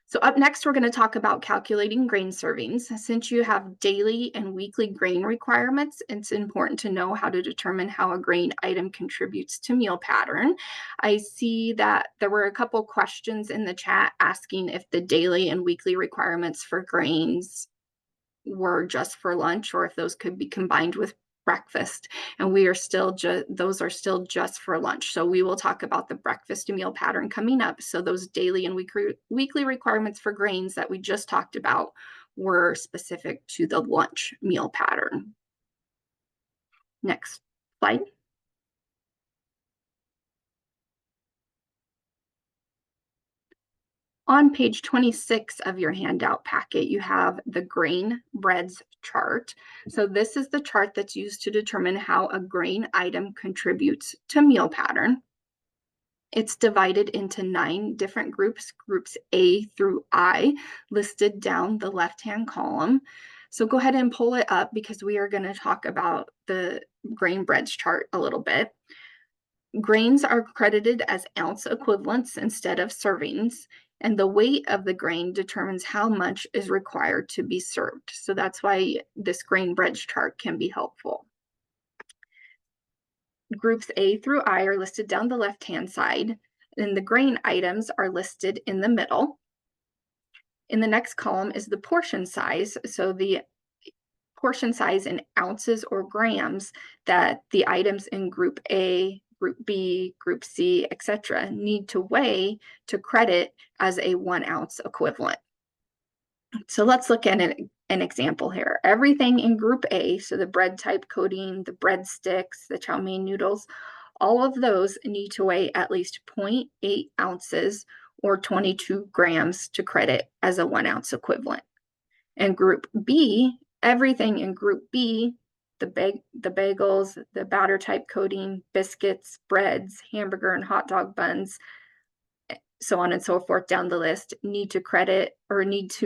So up next, we're going to talk about calculating grain servings. Since you have daily and weekly grain requirements, it's important to know how to determine how a grain item contributes to meal pattern. I see that there were a couple questions in the chat asking if the daily and weekly requirements for grains were just for lunch or if those could be combined with breakfast, and we are still those are still just for lunch. So we will talk about the breakfast to meal pattern coming up. So those daily and weekly requirements for grains that we just talked about were specific to the lunch meal pattern. Next slide. On page 26 of your handout packet, you have the grain breads chart. So this is the chart that's used to determine how a grain item contributes to meal pattern. It's divided into 9 different groups, groups A through I, listed down the left-hand column. So go ahead and pull it up because we are going to talk about the grain breads chart a little bit. Grains are credited as ounce equivalents instead of servings, and the weight of the grain determines how much is required to be served. So that's why this grain breads chart can be helpful. Groups A through I are listed down the left-hand side, and the grain items are listed in the middle. In the next column is the portion size. So the portion size in ounces or grams that the items in Group A, Group B, Group C, etc. need to weigh to credit as a 1 ounce equivalent. So let's look at an example here. Everything in Group A, so the bread type coating, the breadsticks, the chow mein noodles, all of those need to weigh at least 0.8 ounces or 22 grams to credit as a 1 ounce equivalent. And Group B, everything in Group B, the bagels, the batter type coating, biscuits, breads, hamburger and hot dog buns, so on and so forth down the list, need to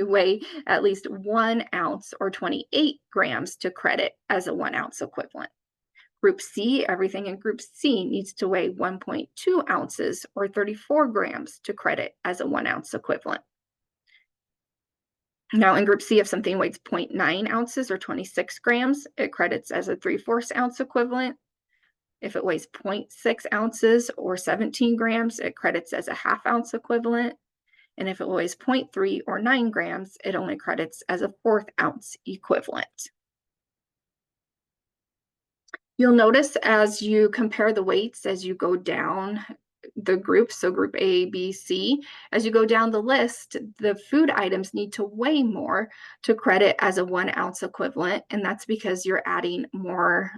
weigh at least 1 ounce or 28 grams to credit as a 1 ounce equivalent. Group C, everything in Group C needs to weigh 1.2 ounces or 34 grams to credit as a 1 ounce equivalent. Now in Group C, if something weighs 0.9 ounces or 26 grams, it credits as a 3/4 ounce equivalent. If it weighs 0.6 ounces or 17 grams, it credits as a 1/2 ounce equivalent. And if it weighs 0.3 or 9 grams, it only credits as a 1/4 ounce equivalent. You'll notice as you compare the weights as you go down the groups, so Group A, B, C, as you go down the list, the food items need to weigh more to credit as a 1 ounce equivalent, and that's because you're adding more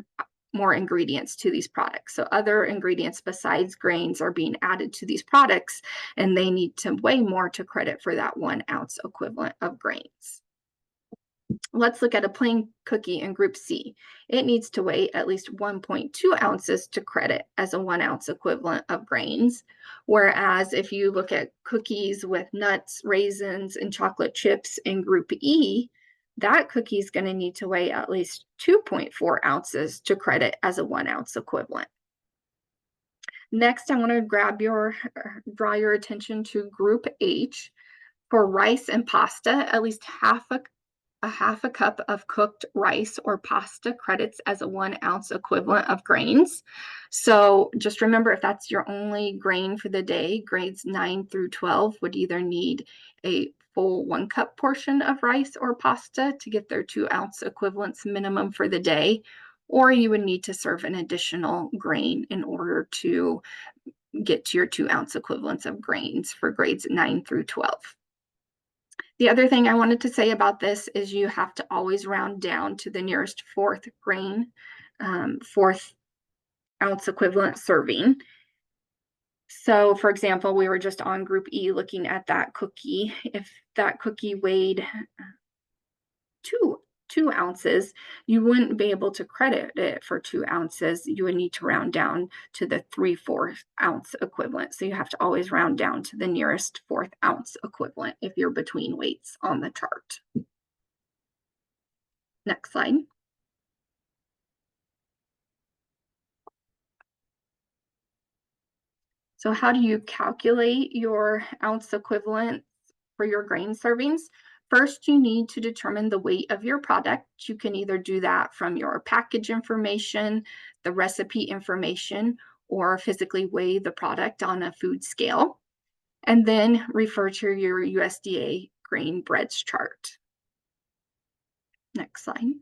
ingredients to these products. So other ingredients besides grains are being added to these products, and they need to weigh more to credit for that 1 ounce equivalent of grains. Let's look at a plain cookie in Group C. It needs to weigh at least 1.2 ounces to credit as a 1 ounce equivalent of grains. Whereas if you look at cookies with nuts, raisins, and chocolate chips in Group E, that cookie is going to need to weigh at least 2.4 ounces to credit as a 1 ounce equivalent. Next, I want to draw your attention to Group H. For rice and pasta, at least half a cup of cooked rice or pasta credits as a 1 ounce equivalent of grains. So just remember, if that's your only grain for the day, grades 9 through 12 would either need a full 1 cup portion of rice or pasta to get their 2 ounce equivalents minimum for the day, or you would need to serve an additional grain in order to get to your 2 ounce equivalents of grains for grades 9 through 12. The other thing I wanted to say about this is you have to always round down to the nearest 4th grain, 4th ounce equivalent serving. So for example, we were just on Group E looking at that cookie. If that cookie weighed 2 ounces, you wouldn't be able to credit it for 2 ounces. You would need to round down to the 3/4 ounce equivalent. So you have to always round down to the nearest 4th ounce equivalent if you're between weights on the chart. Next slide. So how do you calculate your ounce equivalent for your grain servings. First, you need to determine the weight of your product. You can either do that from your package information, the recipe information, or physically weigh the product on a food scale. And then refer to your USDA grain breads chart. Next slide.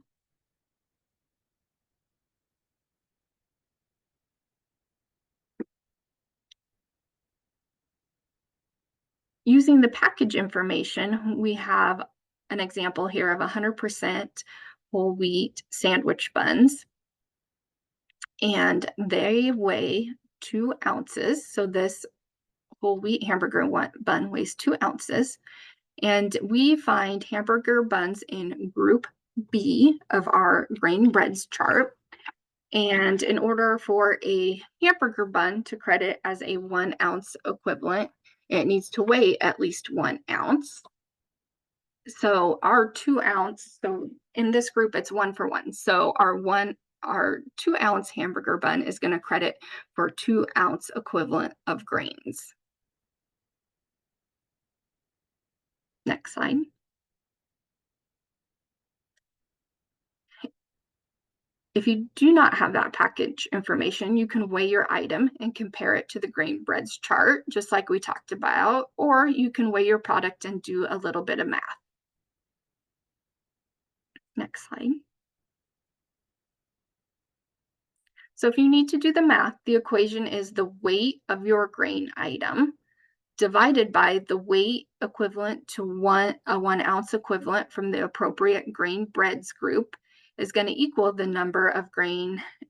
Using the package information, we have an example here of 100% whole wheat sandwich buns. And they weigh 2 ounces. So this whole wheat hamburger bun weighs 2 ounces. And we find hamburger buns in group B of our grain breads chart. And in order for a hamburger bun to credit as a 1 ounce equivalent, it needs to weigh at least 1 ounce. So our 2 ounce, so in this group, it's 1 for 1. So our 2 ounce hamburger bun is going to credit for 2 ounce equivalent of grains. Next slide. If you do not have that package information, you can weigh your item and compare it to the grain breads chart, just like we talked about, or you can weigh your product and do a little bit of math. Next slide. So if you need to do the math, the equation is the weight of your grain item divided by the weight equivalent to a 1 ounce equivalent from the appropriate grain breads group is going to equal the number of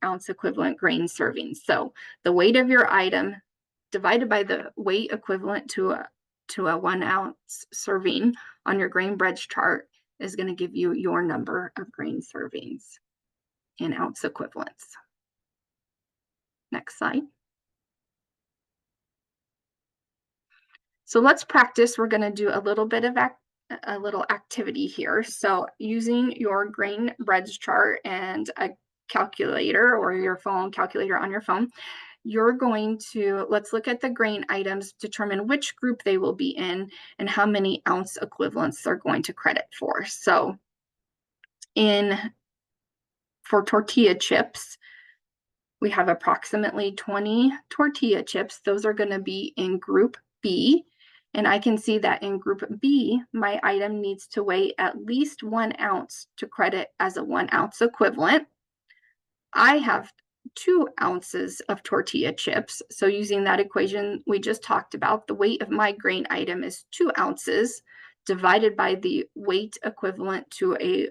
ounce equivalent grain servings. So the weight of your item divided by the weight equivalent to a 1 ounce serving on your grain breads chart is going to give you your number of grain servings in ounce equivalents. Next slide. So let's practice. We're going to do a little bit of a little activity here. So using your grain breads chart and a calculator or your phone calculator on your phone, you're going to, let's look at the grain items, determine which group they will be in and how many ounce equivalents they're going to credit for. So for tortilla chips, we have approximately 20 tortilla chips. Those are going to be in group B. And I can see that in group B, my item needs to weigh at least 1 ounce to credit as a 1 ounce equivalent. I have 2 ounces of tortilla chips. So using that equation we just talked about, the weight of my grain item is 2 ounces divided by the weight equivalent to a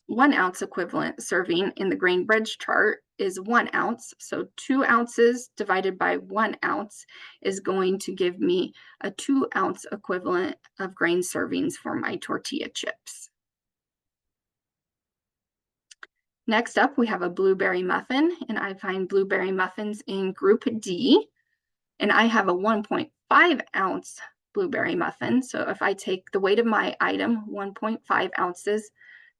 1 ounce equivalent serving in the grain breads chart is 1 ounce. So 2 ounces divided by 1 ounce is going to give me a 2 ounce equivalent of grain servings for my tortilla chips. Next up, we have a blueberry muffin, and I find blueberry muffins in group D, and I have a 1.5 ounce blueberry muffin. So if I take the weight of my item, 1.5 ounces,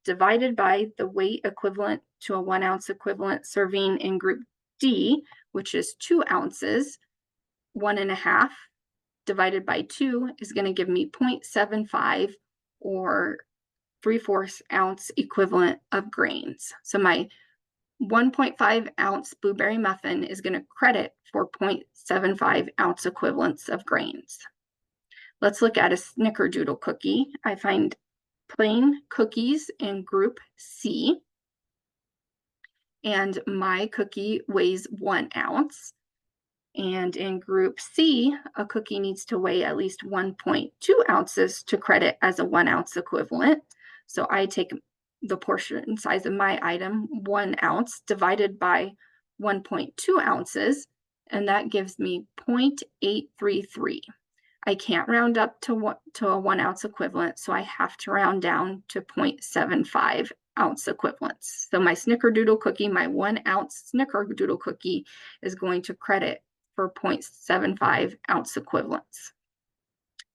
divided by the weight equivalent to a 1 ounce equivalent serving in group D, which is 2 ounces, 1.5 divided by 2 is going to give me 0.75 or 3/4 ounce equivalent of grains. So my 1.5 ounce blueberry muffin is going to credit for 0.75 ounce equivalents of grains. Let's look at a snickerdoodle cookie. I find plain cookies in group C, and my cookie weighs 1 ounce. And in group C, a cookie needs to weigh at least 1.2 ounces to credit as a 1 ounce equivalent. So I take the portion size of my item, 1 ounce, divided by 1.2 ounces, and that gives me 0.833. I can't round up to a 1 ounce equivalent, so I have to round down to 0.75 ounce equivalents. So my snickerdoodle cookie, my 1 ounce snickerdoodle cookie, is going to credit for 0.75 ounce equivalents.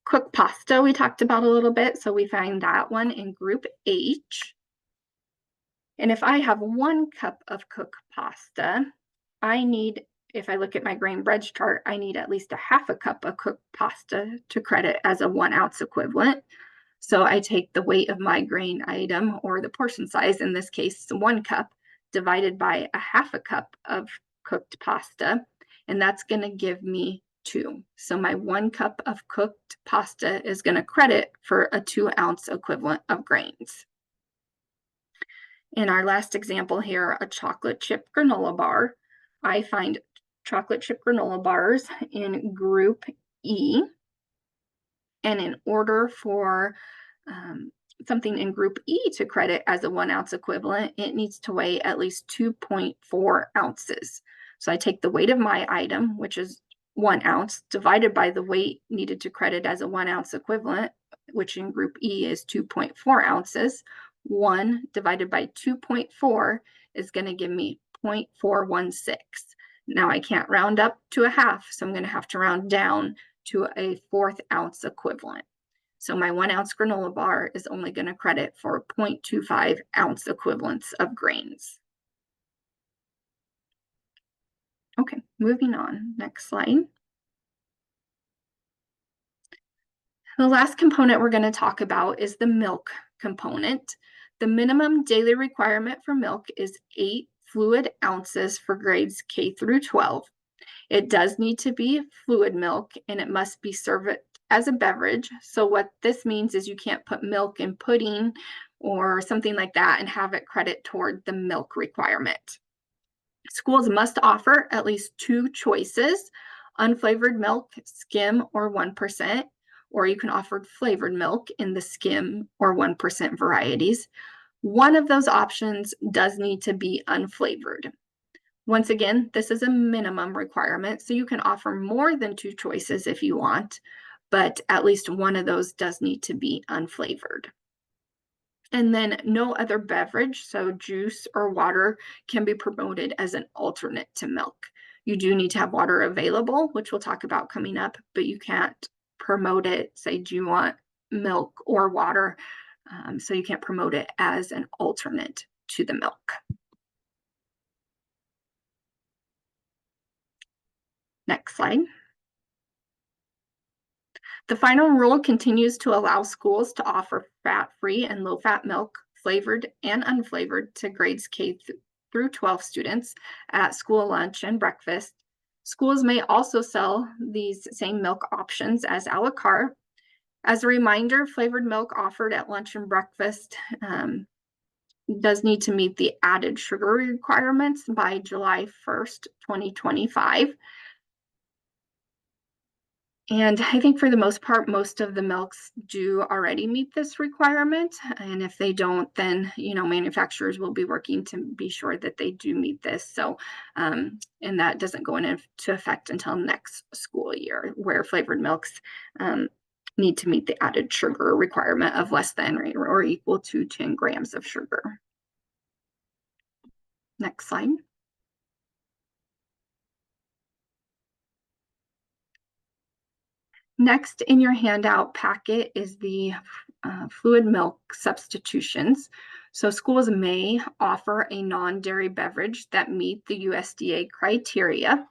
Cooked pasta we talked about a little bit, so we find that one in group H. And if I have 1 cup of cooked pasta, I need if I look at my grain bread chart, I need at least a half a cup of cooked pasta to credit as a 1 ounce equivalent. So I take the weight of my grain item, or the portion size, in this case, 1 cup, divided by a half a cup of cooked pasta, and that's going to give me 2. So my 1 cup of cooked pasta is going to credit for a 2 ounce equivalent of grains. In our last example here, a chocolate chip granola bar, I find chocolate chip granola bars in group E, and in order for something in group E to credit as a 1 ounce equivalent, it needs to weigh at least 2.4 ounces. So I take the weight of my item, which is 1 ounce, divided by the weight needed to credit as a 1 ounce equivalent, which in group E is 2.4 ounces. 1 divided by 2.4 is going to give me 0.416. Now I can't round up to a half, so I'm going to have to round down to a 1/4 ounce equivalent. So my 1 ounce granola bar is only going to credit for 0.25 ounce equivalents of grains. Okay, moving on. Next slide. The last component we're going to talk about is the milk component. The minimum daily requirement for milk is 8 fluid ounces for grades K through 12. It does need to be fluid milk, and it must be served as a beverage. So what this means is you can't put milk in pudding or something like that and have it credit toward the milk requirement. Schools must offer at least 2 choices: unflavored milk, skim, or 1%, or you can offer flavored milk in the skim or 1% varieties. One of those options does need to be unflavored. Once again, this is a minimum requirement, so you can offer more than 2 choices if you want, but at least one of those does need to be unflavored. And then no other beverage, so juice or water, can be promoted as an alternate to milk. You do need to have water available, which we'll talk about coming up, but you can't promote it, say, do you want milk or water? So you can't promote it as an alternate to the milk. Next slide. The final rule continues to allow schools to offer fat-free and low-fat milk, flavored and unflavored, to grades K through 12 students at school lunch and breakfast. Schools may also sell these same milk options as a la carte. As a reminder, flavored milk offered at lunch and breakfast does need to meet the added sugar requirements by July 1st, 2025. And I think for the most part, most of the milks do already meet this requirement. And if they don't, then, manufacturers will be working to be sure that they do meet this. So, and that doesn't go into effect until next school year, where flavored milks need to meet the added sugar requirement of less than or equal to 10 grams of sugar. Next slide. Next in your handout packet is the fluid milk substitutions. So schools may offer a non-dairy beverage that meet the USDA criteria.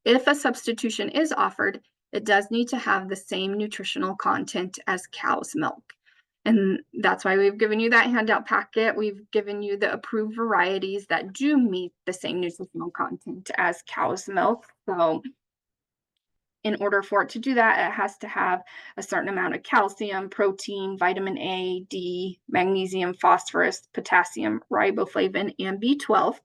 If a substitution is offered, it does need to have the same nutritional content as cow's milk. And that's why we've given you that handout packet. We've given you the approved varieties that do meet the same nutritional content as cow's milk. So in order for it to do that, it has to have a certain amount of calcium, protein, vitamin A, D, magnesium, phosphorus, potassium, riboflavin, and B12.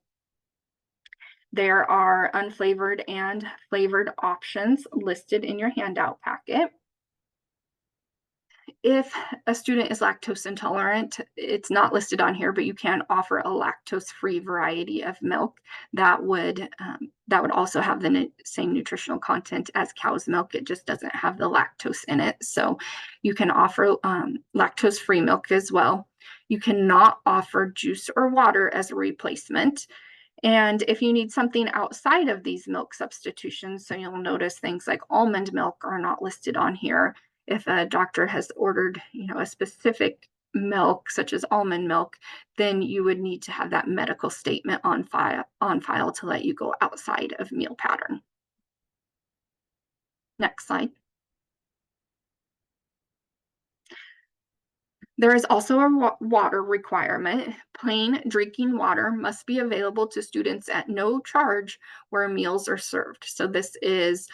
There are unflavored and flavored options listed in your handout packet. If a student is lactose intolerant, it's not listed on here, but you can offer a lactose-free variety of milk that would also have the same nutritional content as cow's milk. It just doesn't have the lactose in it. So you can offer lactose-free milk as well. You cannot offer juice or water as a replacement. And if you need something outside of these milk substitutions, so you'll notice things like almond milk are not listed on here. If a doctor has ordered, a specific milk, such as almond milk, then you would need to have that medical statement on file to let you go outside of meal pattern. Next slide. There is also a water requirement. Plain drinking water must be available to students at no charge where meals are served. So this is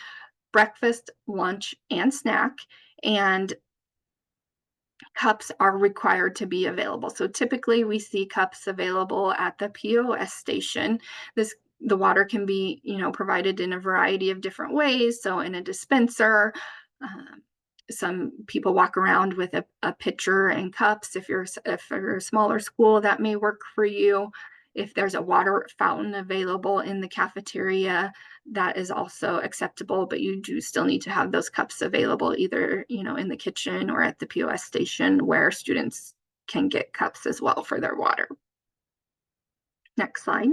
breakfast, lunch, and snack, and cups are required to be available. So typically we see cups available at the POS station. The water can be, provided in a variety of different ways. So in a dispenser, um, some people walk around with a pitcher and cups. If you're a smaller school, that may work for you. If there's a water fountain available in the cafeteria, that is also acceptable, but you do still need to have those cups available either, in the kitchen or at the POS station where students can get cups as well for their water. Next slide.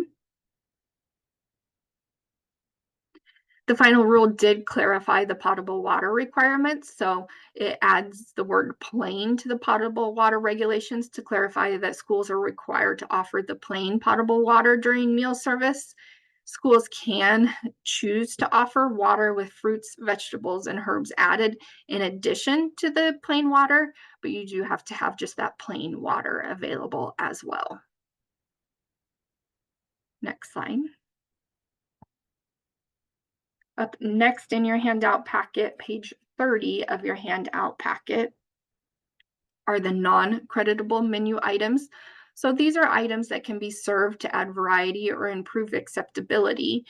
The final rule did clarify the potable water requirements, so it adds the word plain to the potable water regulations to clarify that schools are required to offer the plain potable water during meal service. Schools can choose to offer water with fruits, vegetables, and herbs added in addition to the plain water, but you do have to have just that plain water available as well. Next slide. Up next in your handout packet, page 30 of your handout packet, are the non-creditable menu items. So these are items that can be served to add variety or improve acceptability.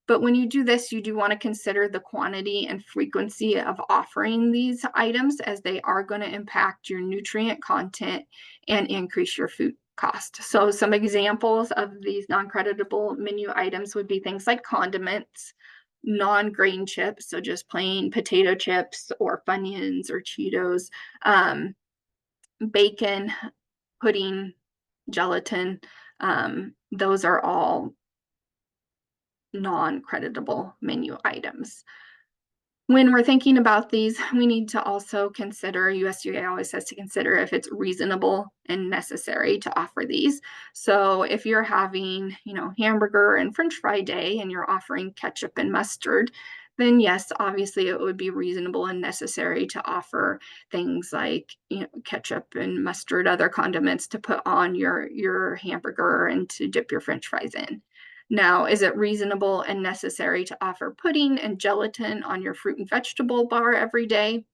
But when you do this, you do want to consider the quantity and frequency of offering these items, as they are going to impact your nutrient content and increase your food cost. So some examples of these non-creditable menu items would be things like condiments, non-grain chips, so just plain potato chips or Funyuns or Cheetos, bacon, pudding, gelatin. Those are all non-creditable menu items. When we're thinking about these, we need to also consider, USDA always says to consider if it's reasonable and necessary to offer these. So if you're having, hamburger and French fry day and you're offering ketchup and mustard, then yes, obviously it would be reasonable and necessary to offer things like, ketchup and mustard, other condiments to put on your hamburger and to dip your French fries in. Now, is it reasonable and necessary to offer pudding and gelatin on your fruit and vegetable bar every day?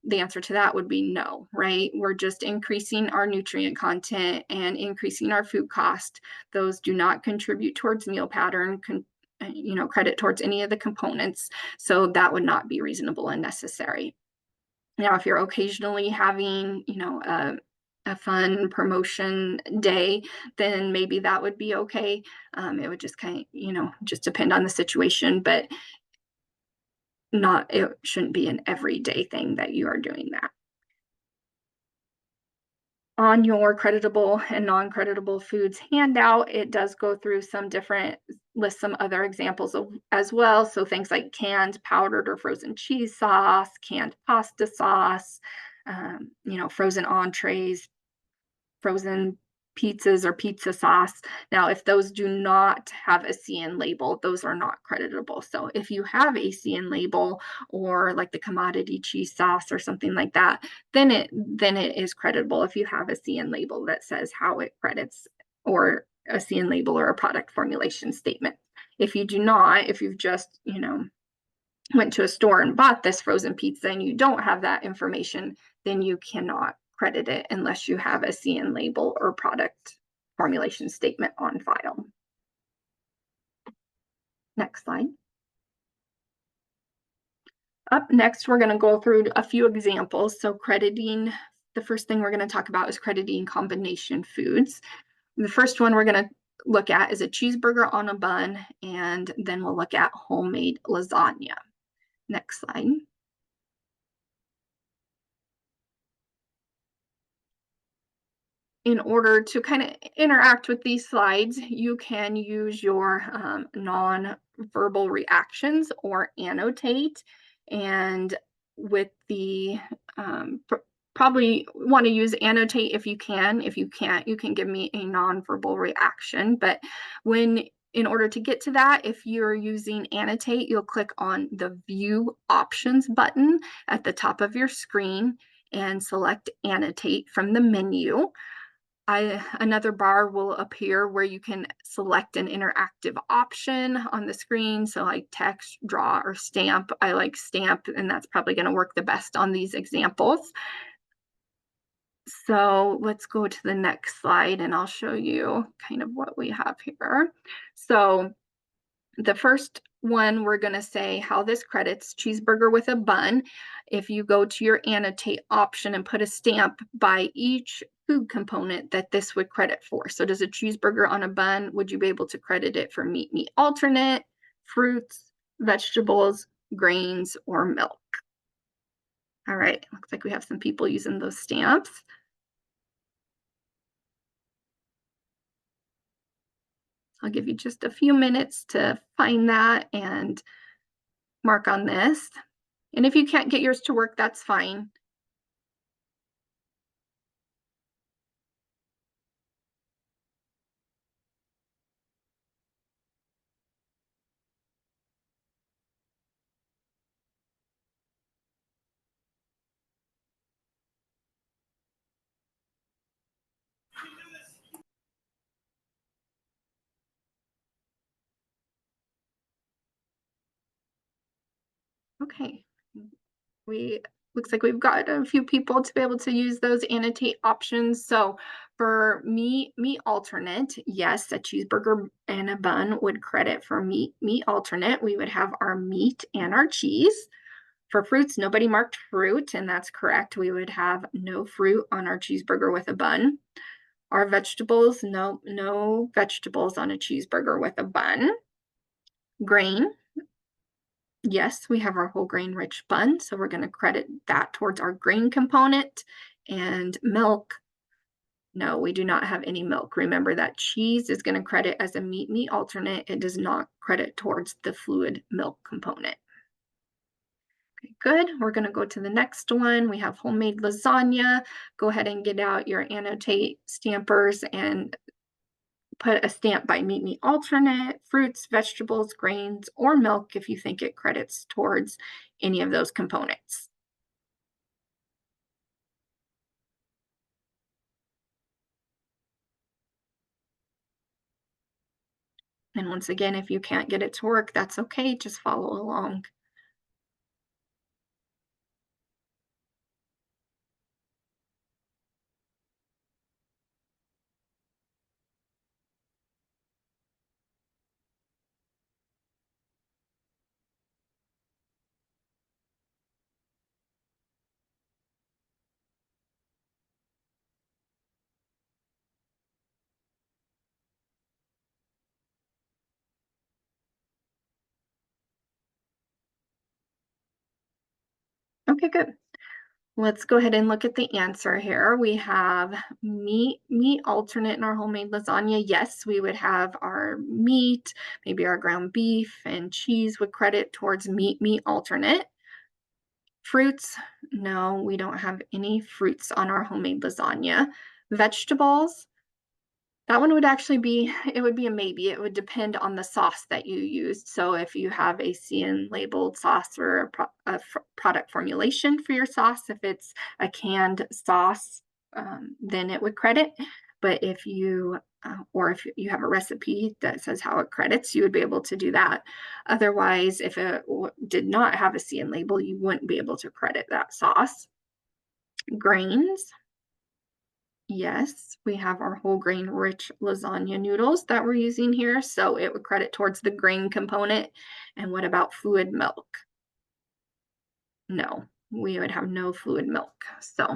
The answer to that would be no, right? We're just increasing our nutrient content and increasing our food cost. Those do not contribute towards meal pattern, credit towards any of the components. So that would not be reasonable and necessary. Now, if you're occasionally having, a fun promotion day, then maybe that would be okay. It would just just depend on the situation, but it shouldn't be an everyday thing that you are doing that. On your creditable and non-creditable foods handout, it does go through list some other examples as well. So things like canned, powdered, or frozen cheese sauce, canned pasta sauce, frozen entrees, frozen pizzas or pizza sauce. Now, if those do not have a CN label, those are not creditable. So if you have a CN label or like the commodity cheese sauce or something like that, then it is creditable if you have a CN label that says how it credits, or a CN label or a product formulation statement. If you do not, if you've just, went to a store and bought this frozen pizza and you don't have that information, then you cannot credit it unless you have a CN label or product formulation statement on file. Next slide. Up next, we're going to go through a few examples. So crediting, the first thing we're going to talk about is crediting combination foods. The first one we're going to look at is a cheeseburger on a bun, and then we'll look at homemade lasagna. Next slide. In order to kind of interact with these slides, you can use your non-verbal reactions or annotate. And with the probably want to use annotate if you can. If you can't, you can give me a nonverbal reaction. But in order to get to that, if you're using annotate, you'll click on the view options button at the top of your screen and select annotate from the menu. Another bar will appear where you can select an interactive option on the screen. So like text, draw, or stamp. I like stamp, and that's probably going to work the best on these examples. So let's go to the next slide and I'll show you kind of what we have here. So the first one, we're going to say how this credits cheeseburger with a bun. If you go to your annotate option and put a stamp by each food component that this would credit for. So does a cheeseburger on a bun, would you be able to credit it for meat alternate, fruits, vegetables, grains, or milk? All right, looks like we have some people using those stamps. I'll give you just a few minutes to find that and mark on this. And if you can't get yours to work, that's fine. Okay. Looks like we've got a few people to be able to use those annotate options. So for meat alternate, yes, a cheeseburger and a bun would credit for meat alternate. We would have our meat and our cheese. For fruits, nobody marked fruit, and that's correct. We would have no fruit on our cheeseburger with a bun. Our vegetables, no vegetables on a cheeseburger with a bun. Grain, yes, we have our whole grain rich bun, so we're going to credit that towards our grain component. And milk, no, we do not have any milk. Remember that cheese is going to credit as a meat alternate. It does not credit towards the fluid milk component. Okay, good. We're going to go to the next one. We have homemade lasagna. Go ahead and get out your annotate stampers and put a stamp by meat alternate, fruits, vegetables, grains, or milk if you think it credits towards any of those components. And once again, if you can't get it to work, that's okay. Just follow along. Okay, good. Let's go ahead and look at the answer here. We have meat alternate in our homemade lasagna. Yes, we would have our meat, maybe our ground beef, and cheese would credit towards meat alternate. Fruits, no, we don't have any fruits on our homemade lasagna. Vegetables, that one would actually be, it would be a maybe. It would depend on the sauce that you used. So if you have a CN labeled sauce or a product formulation for your sauce, if it's a canned sauce, then it would credit. But if you, or if you have a recipe that says how it credits, you would be able to do that. Otherwise, if it did not have a CN label, you wouldn't be able to credit that sauce. Grains. Yes, we have our whole grain rich lasagna noodles that we're using here, so it would credit towards the grain component. And what about fluid milk? No, we would have no fluid milk. So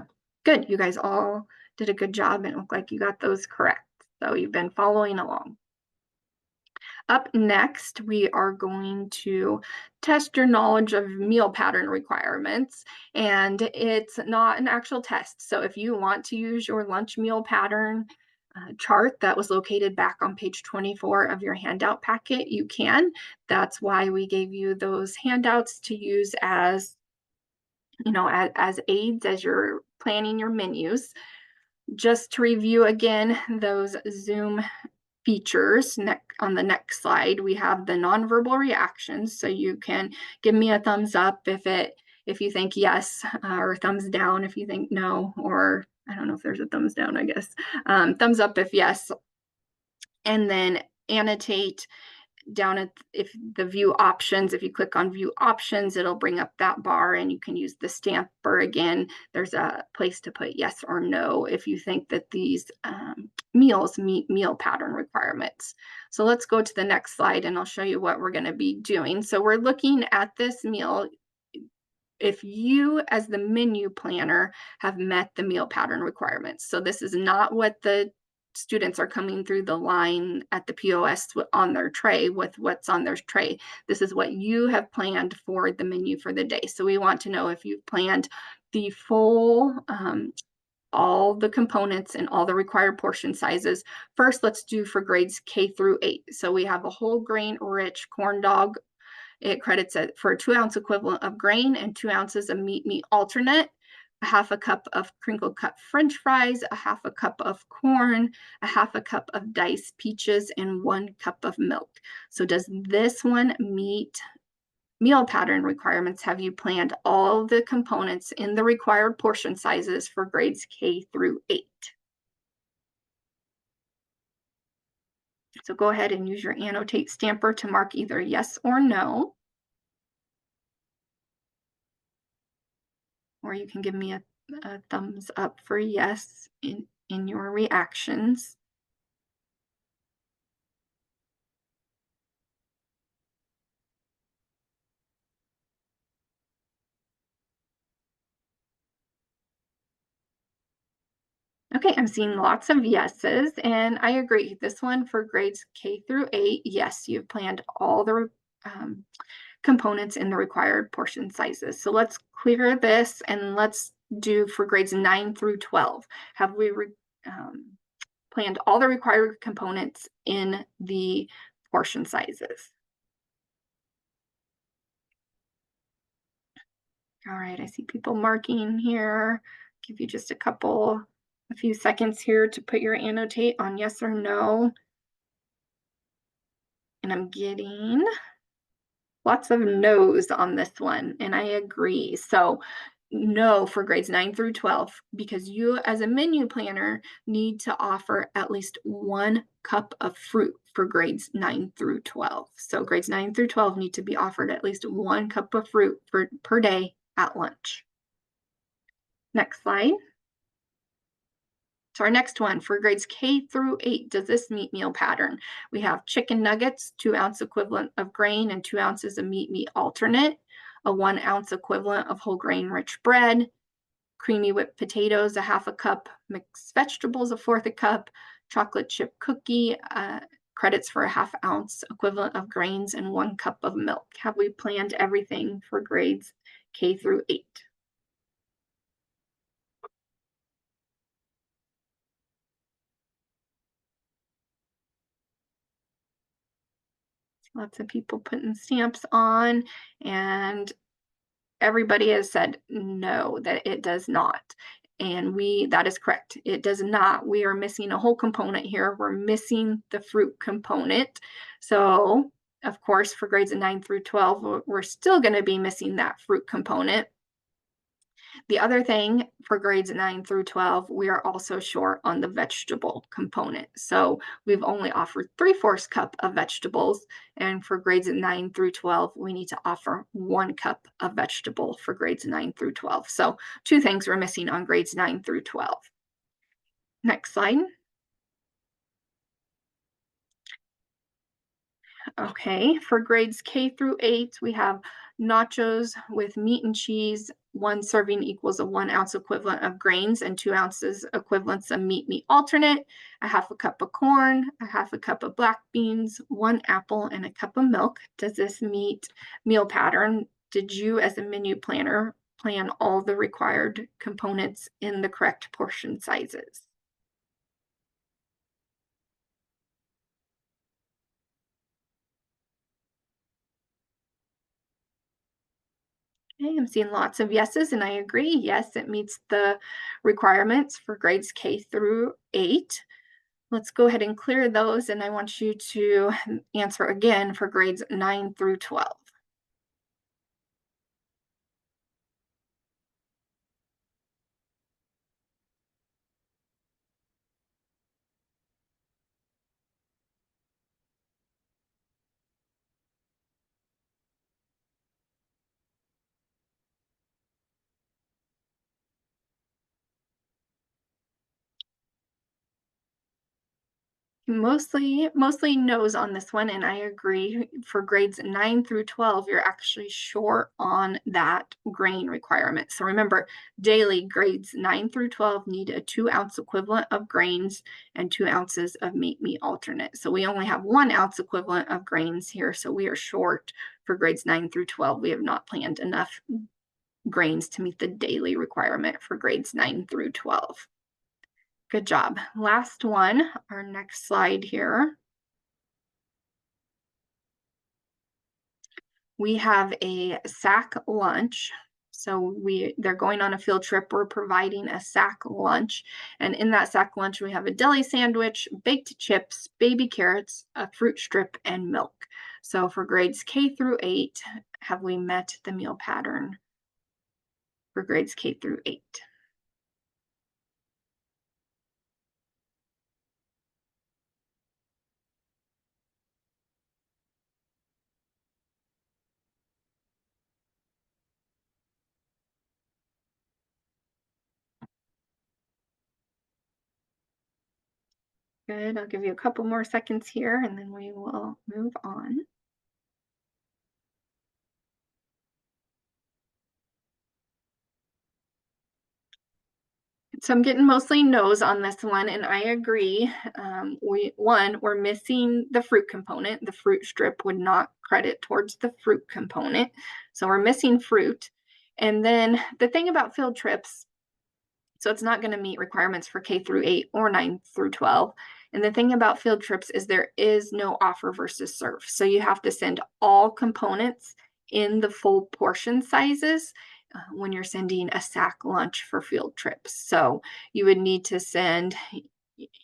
good, you guys all did a good job and it looked like you got those correct. So you've been following along. Up next, we are going to test your knowledge of meal pattern requirements, and it's not an actual test. So if you want to use your lunch meal pattern chart that was located back on page 24 of your handout packet, you can. That's why we gave you those handouts to use as, as aids as you're planning your menus. Just to review again, those Zoom features on the next slide, we have the nonverbal reactions. So you can give me a thumbs up if you think yes, or thumbs down if you think no, or I don't know if there's a thumbs down, I guess. Thumbs up if yes, and then annotate down at if the view options. If you click on view options, it'll bring up that bar and you can use the stamper again. There's a place to put yes or no if you think that these meals meet meal pattern requirements. So let's go to the next slide and I'll show you what we're going to be doing. So we're looking at this meal. If you as the menu planner have met the meal pattern requirements. So this is not what the students are coming through the line at the POS on their tray with what's on their tray. This is what you have planned for the menu for the day. So we want to know if you've planned the full, all the components and all the required portion sizes. First, let's do for grades K through 8. So we have a whole grain rich corn dog. It credits it for a 2-ounce equivalent of grain and 2 ounces of meat alternate, a half a cup of crinkle cut French fries, a half a cup of corn, a half a cup of diced peaches, and 1 cup of milk. So does this one meet meal pattern requirements? Have you planned all the components in the required portion sizes for grades K through 8? So go ahead and use your annotate stamper to mark either yes or no. Or you can give me a thumbs up for yes in your reactions. Okay, I'm seeing lots of yeses, and I agree. This one for grades K through 8, yes, you've planned all the components in the required portion sizes. So let's clear this and let's do for grades 9 through 12. Have we planned all the required components in the portion sizes? All right, I see people marking here. Give you just a few seconds here to put your annotate on yes or no. And I'm getting lots of no's on this one, and I agree. So no for grades 9 through 12, because you as a menu planner need to offer at least 1 cup of fruit for grades 9 through 12. So grades 9 through 12 need to be offered at least 1 cup of fruit per day at lunch. Next slide. So our next one for grades K through 8, does this meet meal pattern? We have chicken nuggets, 2-ounce equivalent of grain and 2 ounces of meat alternate, a 1-ounce equivalent of whole grain rich bread, creamy whipped potatoes, a half a cup, mixed vegetables, a fourth a cup, chocolate chip cookie, credits for a ½ ounce equivalent of grains, and 1 cup of milk. Have we planned everything for grades K through 8? Lots of people putting stamps on, and everybody has said no, that it does not. And that is correct. It does not. We are missing a whole component here. We're missing the fruit component. So, of course, for grades 9 through 12, we're still going to be missing that fruit component. The other thing for grades 9 through 12, we are also short on the vegetable component. So we've only offered 3/4 cup of vegetables. And for grades 9 through 12, we need to offer 1 cup of vegetable for grades 9 through 12. So 2 things we're missing on grades 9 through 12. Next slide. Okay, for grades K through 8, we have nachos with meat and cheese. 1 serving equals a 1-ounce equivalent of grains and 2 ounces equivalents of meat alternate, a half a cup of corn, a half a cup of black beans, 1 apple, and a cup of milk. Does this meet meal pattern? Did you, as a menu planner, plan all the required components in the correct portion sizes? Okay, I'm seeing lots of yeses, and I agree. Yes, it meets the requirements for grades K through 8. Let's go ahead and clear those, and I want you to answer again for grades 9 through 12. Mostly no's on this one, and I agree. For grades 9 through 12, you're actually short on that grain requirement. So remember, daily grades 9 through 12 need a 2-ounce equivalent of grains and 2 ounces of meat alternate. So we only have 1 ounce equivalent of grains here, so we are short for grades 9 through 12. We have not planned enough grains to meet the daily requirement for grades 9 through 12. Good job. Last one, our next slide here. We have a sack lunch. So they're going on a field trip. We're providing a sack lunch. And in that sack lunch, we have a deli sandwich, baked chips, baby carrots, a fruit strip, and milk. So for grades K through 8, have we met the meal pattern for grades K through 8? Good. I'll give you a couple more seconds here, and then we will move on. So I'm getting mostly no's on this one, and I agree. We're missing the fruit component. The fruit strip would not credit towards the fruit component. So we're missing fruit. And then the thing about field trips, so it's not going to meet requirements for K through 8 or 9 through 12. And the thing about field trips is there is no offer versus serve. So you have to send all components in the full portion sizes when you're sending a sack lunch for field trips. So you would need to send,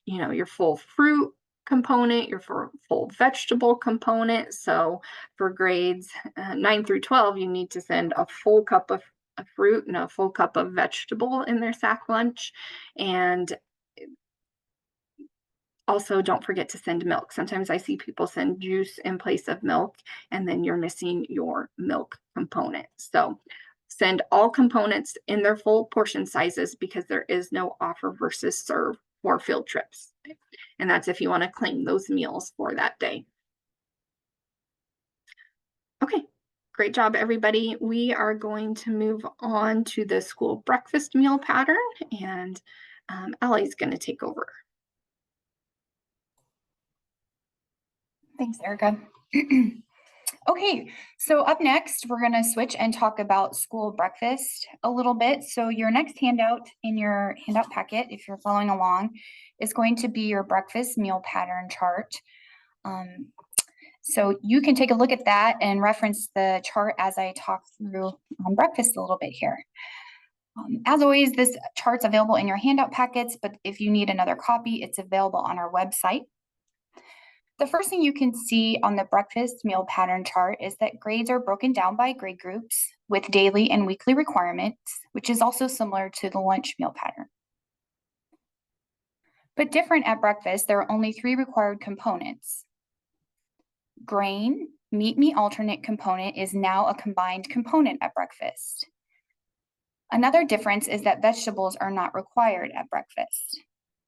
your full fruit component, your full vegetable component. So for grades 9 through 12, you need to send a full cup of fruit and a full cup of vegetable in their sack lunch. And also, don't forget to send milk. Sometimes I see people send juice in place of milk, and then you're missing your milk component. So send all components in their full portion sizes because there is no offer versus serve for field trips. And that's if you want to claim those meals for that day. Okay, great job, everybody. We are going to move on to the school breakfast meal pattern, and Allie's going to take over. Thanks, Erica. Okay, so up next, we're going to switch and talk about school breakfast a little bit. So your next handout in your handout packet, if you're following along, is going to be your breakfast meal pattern chart. So you can take a look at that and reference the chart as I talk through breakfast a little bit here. As always, this chart's available in your handout packets, but if you need another copy, it's available on our website. The first thing you can see on the breakfast meal pattern chart is that grades are broken down by grade groups with daily and weekly requirements, which is also similar to the lunch meal pattern. But different at breakfast, there are only 3 required components. Grain, meat alternate component is now a combined component at breakfast. Another difference is that vegetables are not required at breakfast.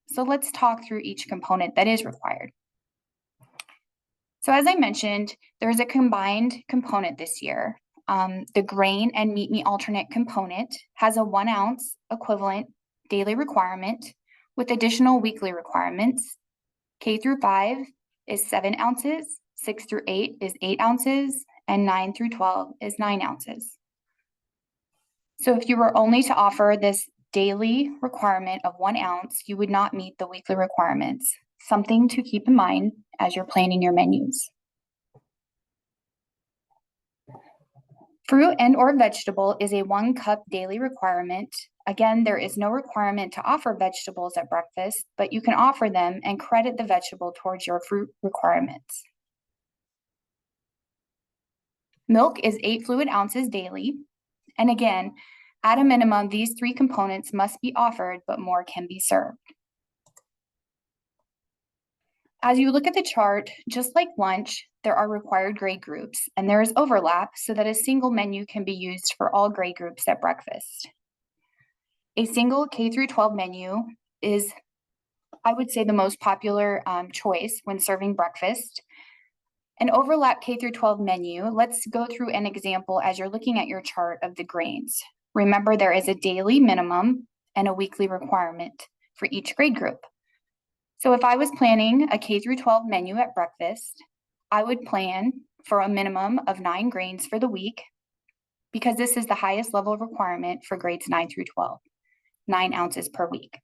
So let's talk through each component that is required. So as I mentioned, there's a combined component this year. The grain and meat alternate component has a 1 ounce equivalent daily requirement with additional weekly requirements. K through 5 is 7 ounces, 6 through 8 is 8 ounces, and 9 through 12 is 9 ounces. So if you were only to offer this daily requirement of 1 ounce, you would not meet the weekly requirements. Something to keep in mind as you're planning your menus. Fruit and or vegetable is a 1 cup daily requirement. Again, there is no requirement to offer vegetables at breakfast, but you can offer them and credit the vegetable towards your fruit requirements. Milk is 8 fluid ounces daily. And again, at a minimum, these 3 components must be offered, but more can be served. As you look at the chart, just like lunch, there are required grade groups, and there is overlap so that a single menu can be used for all grade groups at breakfast. A single K through 12 menu is, I would say, the most popular choice when serving breakfast. An overlap K through 12 menu, let's go through an example as you're looking at your chart of the grains. Remember, there is a daily minimum and a weekly requirement for each grade group. So if I was planning a K through 12 menu at breakfast, I would plan for a minimum of 9 grains for the week, because this is the highest level requirement for grades 9 through 12, 9 ounces per week.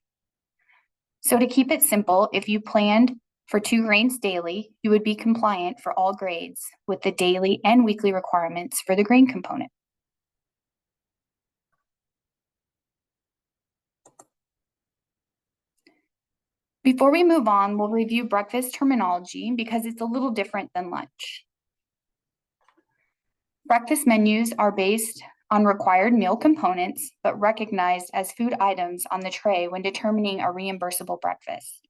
So to keep it simple, if you planned for 2 grains daily, you would be compliant for all grades with the daily and weekly requirements for the grain component. Before we move on, we'll review breakfast terminology because it's a little different than lunch. Breakfast menus are based on required meal components, but recognized as food items on the tray when determining a reimbursable breakfast.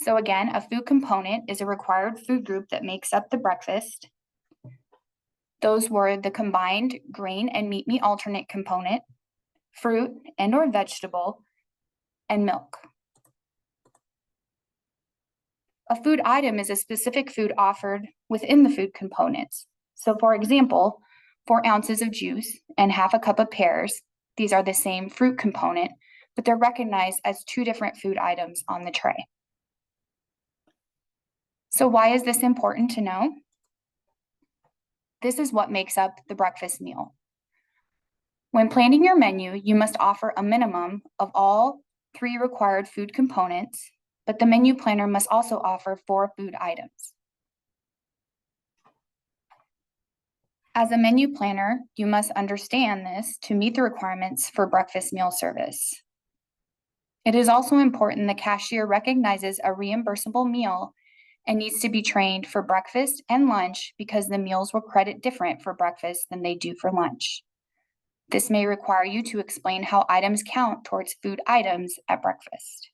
So again, a food component is a required food group that makes up the breakfast. Those were the combined grain and meat alternate component, fruit and or vegetable, and milk. A food item is a specific food offered within the food components. So for example, 4 ounces of juice and half a cup of pears, these are the same fruit component, but they're recognized as 2 different food items on the tray. So why is this important to know? This is what makes up the breakfast meal. When planning your menu, you must offer a minimum of all 3 required food components, but the menu planner must also offer 4 food items. As a menu planner, you must understand this to meet the requirements for breakfast meal service. It is also important the cashier recognizes a reimbursable meal and needs to be trained for breakfast and lunch because the meals will credit different for breakfast than they do for lunch. This may require you to explain how items count towards food items at breakfast.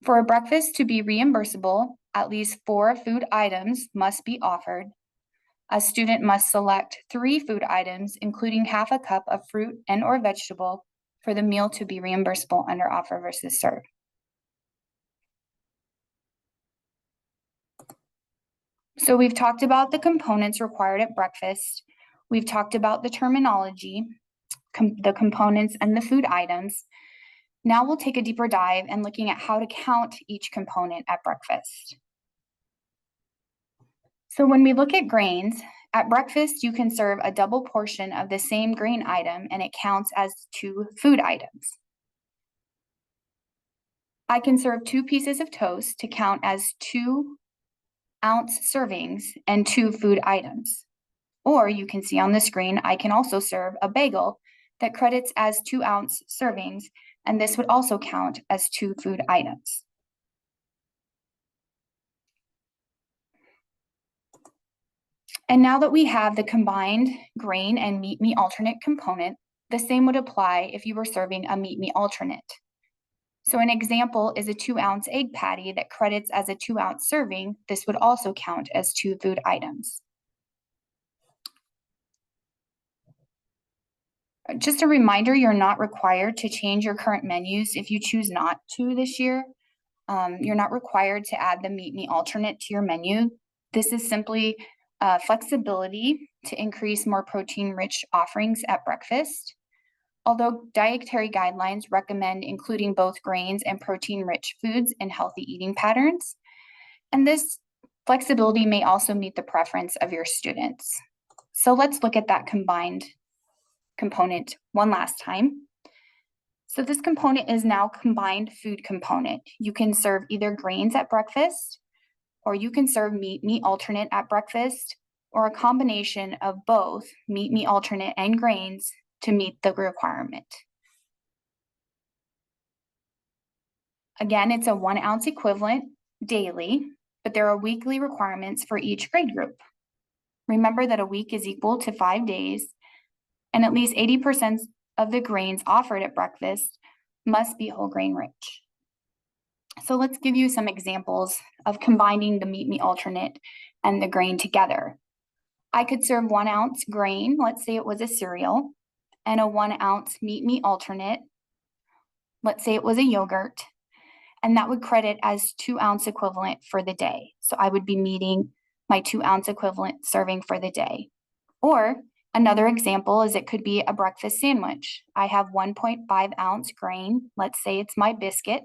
For a breakfast to be reimbursable, at least 4 food items must be offered. A student must select 3 food items, including half a cup of fruit and or vegetable, for the meal to be reimbursable under offer versus serve. So we've talked about the components required at breakfast. We've talked about the terminology, the components and the food items. Now we'll take a deeper dive and looking at how to count each component at breakfast. So when we look at grains, at breakfast, you can serve a double portion of the same grain item and it counts as 2 food items. I can serve 2 pieces of toast to count as 2 ounce servings and 2 food items. Or you can see on the screen, I can also serve a bagel that credits as 2 ounce servings, and this would also count as 2 food items. And now that we have the combined grain and meat alternate component, the same would apply if you were serving a meat alternate. So an example is a 2 ounce egg patty that credits as a 2 ounce serving. This would also count as 2 food items. Just a reminder, you're not required to change your current menus if you choose not to this year. You're not required to add the meat alternate to your menu. This is simply flexibility to increase more protein-rich offerings at breakfast. Although dietary guidelines recommend including both grains and protein-rich foods in healthy eating patterns, and this flexibility may also meet the preference of your students. So let's look at that combined component one last time. So this component is now combined food component. You can serve either grains at breakfast, or you can serve meat alternate at breakfast, or a combination of both meat alternate and grains to meet the requirement. Again, it's a 1 ounce equivalent daily, but there are weekly requirements for each grade group. Remember that a week is equal to 5 days, and at least 80% of the grains offered at breakfast must be whole grain rich. So let's give you some examples of combining the meat alternate and the grain together. I could serve 1 ounce grain, let's say it was a cereal, and a 1 ounce meat alternate, let's say it was a yogurt, and that would credit as 2 ounce equivalent for the day. So I would be meeting my 2 ounce equivalent serving for the day. Or another example is it could be a breakfast sandwich. I have 1.5 ounce grain, let's say it's my biscuit.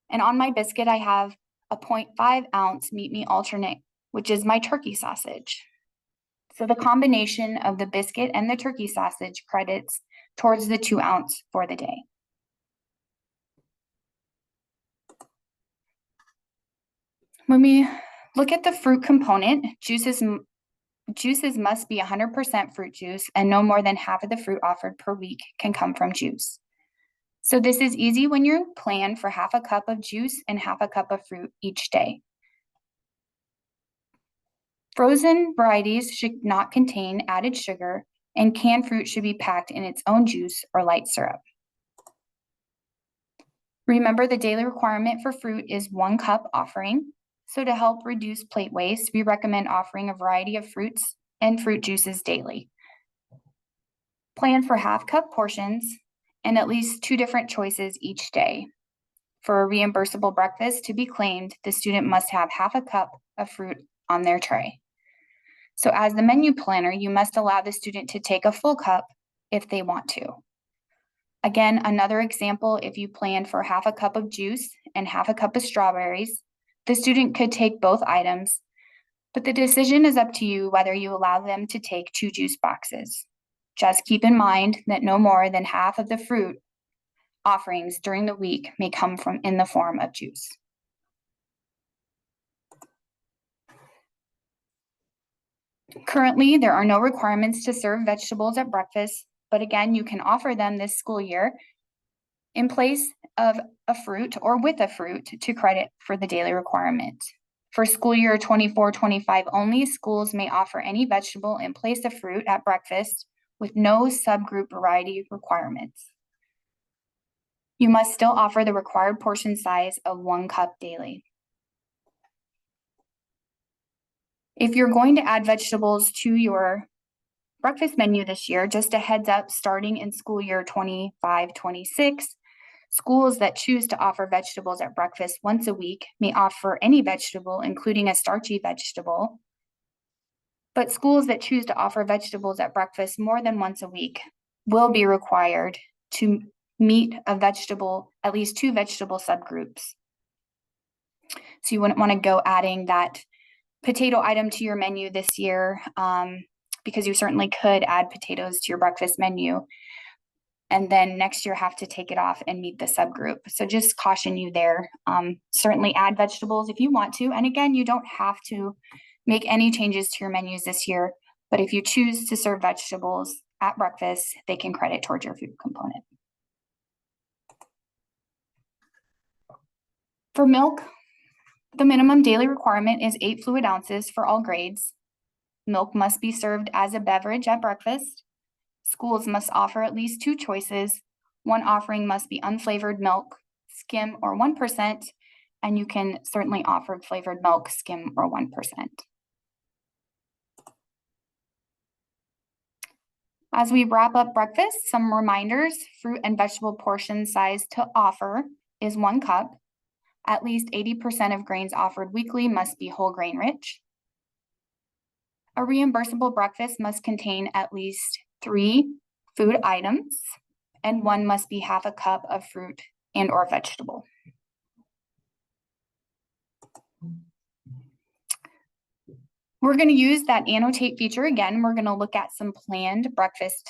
And on my biscuit, I have a 0.5 ounce meat alternate, which is my turkey sausage. So the combination of the biscuit and the turkey sausage credits towards the 2 ounce for the day. When we look at the fruit component, juices must be 100% fruit juice, and no more than half of the fruit offered per week can come from juice. So this is easy when you plan for half a cup of juice and half a cup of fruit each day. Frozen varieties should not contain added sugar, and canned fruit should be packed in its own juice or light syrup. Remember, the daily requirement for fruit is 1 cup offering. So to help reduce plate waste, we recommend offering a variety of fruits and fruit juices daily. Plan for half-cup portions and at least 2 different choices each day. For a reimbursable breakfast to be claimed, the student must have half a cup of fruit on their tray. So as the menu planner, you must allow the student to take a full cup if they want to. Again, another example, if you plan for half a cup of juice and half a cup of strawberries, the student could take both items, but the decision is up to you whether you allow them to take 2 juice boxes. Just keep in mind that no more than half of the fruit offerings during the week may come from in the form of juice. Currently, there are no requirements to serve vegetables at breakfast, but again, you can offer them this school year in place of a fruit or with a fruit to credit for the daily requirement. For school year 24-25 only, schools may offer any vegetable in place of fruit at breakfast with no subgroup variety requirements. You must still offer the required portion size of 1 cup daily. If you're going to add vegetables to your breakfast menu this year, just a heads up, starting in school year 25-26, schools that choose to offer vegetables at breakfast once a week may offer any vegetable, including a starchy vegetable. But schools that choose to offer vegetables at breakfast more than once a week will be required to meet at least 2 vegetable subgroups. So you wouldn't want to go adding that potato item to your menu this year, because you certainly could add potatoes to your breakfast menu and then next year have to take it off and meet the subgroup. So just caution you there. Certainly add vegetables if you want to. And again, you don't have to make any changes to your menus this year, but if you choose to serve vegetables at breakfast, they can credit towards your food component. For milk, the minimum daily requirement is 8 fluid ounces for all grades. Milk must be served as a beverage at breakfast. Schools must offer at least 2 choices. One offering must be unflavored milk, skim, or 1%, and you can certainly offer flavored milk, skim, or 1%. As we wrap up breakfast, some reminders: fruit and vegetable portion size to offer is 1 cup. At least 80% of grains offered weekly must be whole grain rich. A reimbursable breakfast must contain at least 3 food items, and 1 must be half a cup of fruit and or vegetable. We're going to use that annotate feature again. We're going to look at some planned breakfast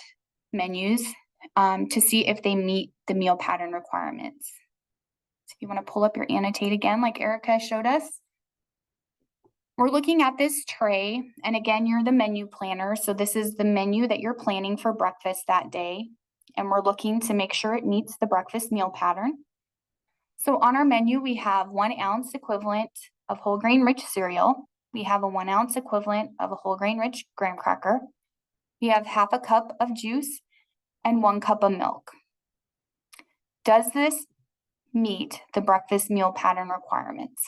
menus to see if they meet the meal pattern requirements. So if you want to pull up your annotate again, like Erica showed us. We're looking at this tray, and again, you're the menu planner, so this is the menu that you're planning for breakfast that day, and we're looking to make sure it meets the breakfast meal pattern. So on our menu, we have 1 ounce equivalent of whole grain rich cereal. We have a 1 ounce equivalent of a whole grain rich graham cracker. We have half a cup of juice and 1 cup of milk. Does this meet the breakfast meal pattern requirements?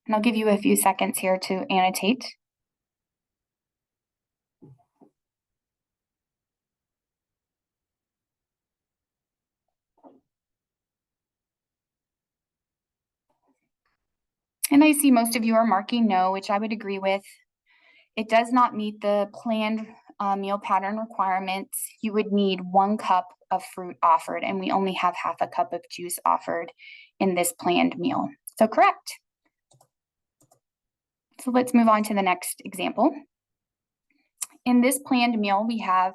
And I'll give you a few seconds here to annotate. And I see most of you are marking no, which I would agree with. It does not meet the planned meal pattern requirements. You would need 1 cup of fruit offered, and we only have half a cup of juice offered in this planned meal. So correct. So let's move on to the next example. In this planned meal, we have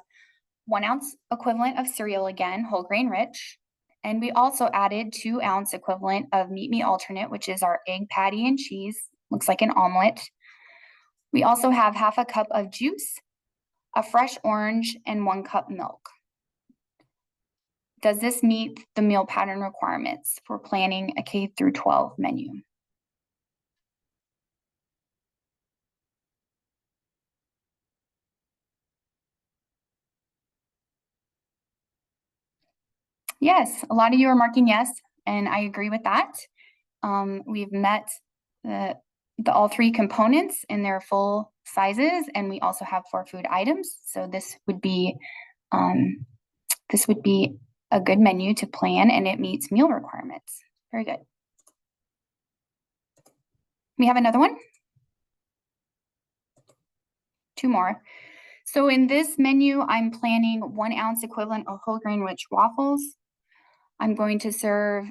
1 ounce equivalent of cereal again, whole grain rich. And we also added 2 ounce equivalent of meat alternate, which is our egg patty and cheese. Looks like an omelet. We also have half a cup of juice, a fresh orange, and 1 cup milk. Does this meet the meal pattern requirements for planning a K through 12 menu? Yes, a lot of you are marking yes, and I agree with that. We've met the all 3 components in their full sizes, and we also have 4 food items. So this would be a good menu to plan, and it meets meal requirements. Very good. We have another one. 2 more. So in this menu, I'm planning 1 ounce equivalent of whole grain rich waffles. I'm going to serve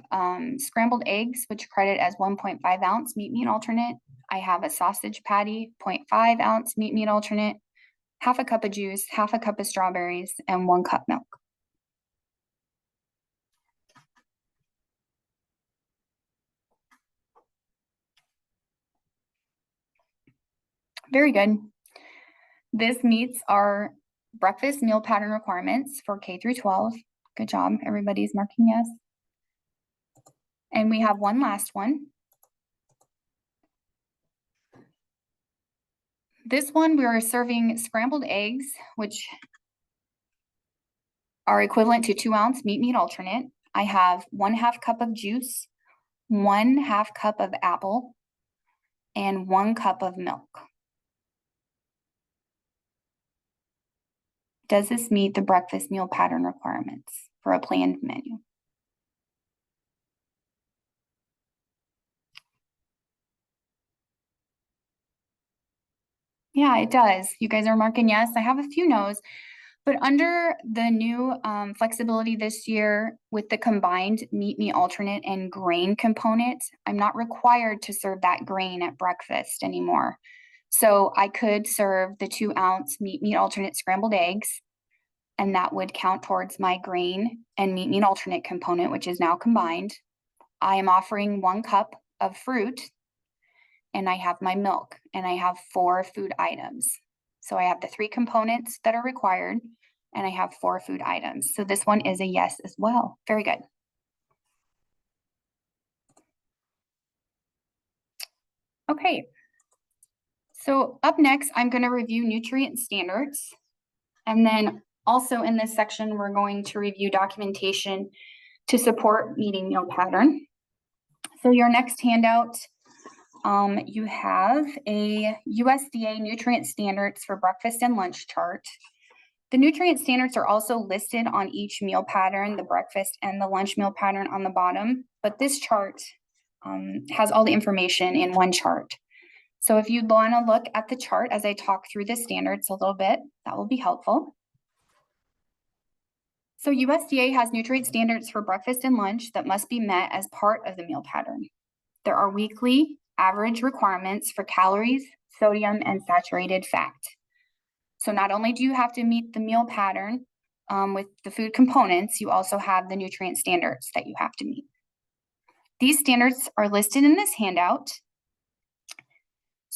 scrambled eggs, which credit as 1.5 ounce meat alternate. I have a sausage patty, 0.5 ounce meat alternate, half a cup of juice, half a cup of strawberries, and 1 cup milk. Very good. This meets our breakfast meal pattern requirements for K through 12. Good job. Everybody's marking yes. And we have one last one. This one, we are serving scrambled eggs, which are equivalent to 2 ounce meat alternate. I have 1/2 cup of juice, 1/2 cup of apple, and 1 cup of milk. Does this meet the breakfast meal pattern requirements for a planned menu? Yeah, it does. You guys are marking yes. I have a few no's, but under the new flexibility this year with the combined meat alternate and grain component, I'm not required to serve that grain at breakfast anymore. So I could serve the 2 ounce meat alternate scrambled eggs, and that would count towards my grain and meat alternate component, which is now combined. I am offering 1 cup of fruit, and I have my milk, and I have 4 food items. So I have the 3 components that are required, and I have 4 food items. So this one is a yes as well. Very good. Okay. So up next, I'm going to review nutrient standards. And then also in this section, we're going to review documentation to support meeting meal pattern. So your next handout, you have a USDA nutrient standards for breakfast and lunch chart. The nutrient standards are also listed on each meal pattern, the breakfast and the lunch meal pattern on the bottom, but this chart has all the information in one chart. So if you want to look at the chart as I talk through the standards a little bit, that will be helpful. So USDA has nutrient standards for breakfast and lunch that must be met as part of the meal pattern. There are weekly average requirements for calories, sodium, and saturated fat. So not only do you have to meet the meal pattern with the food components, you also have the nutrient standards that you have to meet. These standards are listed in this handout.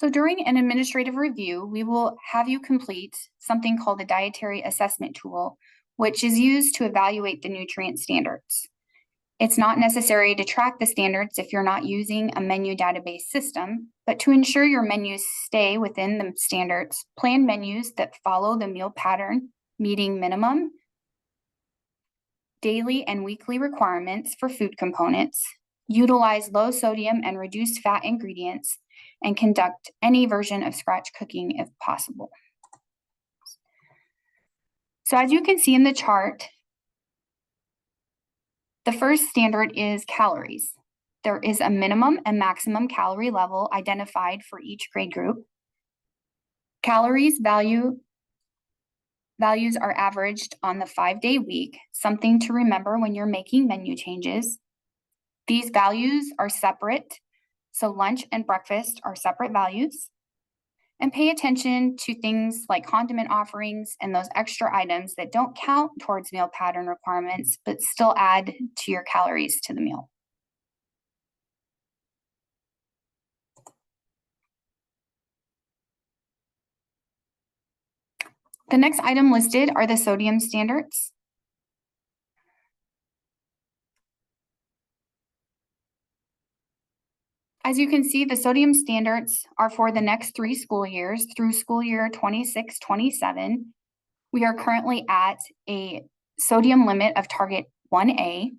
So during an administrative review, we will have you complete something called the dietary assessment tool, which is used to evaluate the nutrient standards. It's not necessary to track the standards if you're not using a menu database system, but to ensure your menus stay within the standards, plan menus that follow the meal pattern, meeting minimum daily and weekly requirements for food components, utilize low sodium and reduced fat ingredients, and conduct any version of scratch cooking if possible. So as you can see in the chart, the first standard is calories. There is a minimum and maximum calorie level identified for each grade group. Calories values are averaged on the 5-day week, something to remember when you're making menu changes. These values are separate, so lunch and breakfast are separate values. And pay attention to things like condiment offerings and those extra items that don't count towards meal pattern requirements, but still add to your calories to the meal. The next item listed are the sodium standards. As you can see, the sodium standards are for the next 3 school years through school year 26-27. We are currently at a sodium limit of target 1A.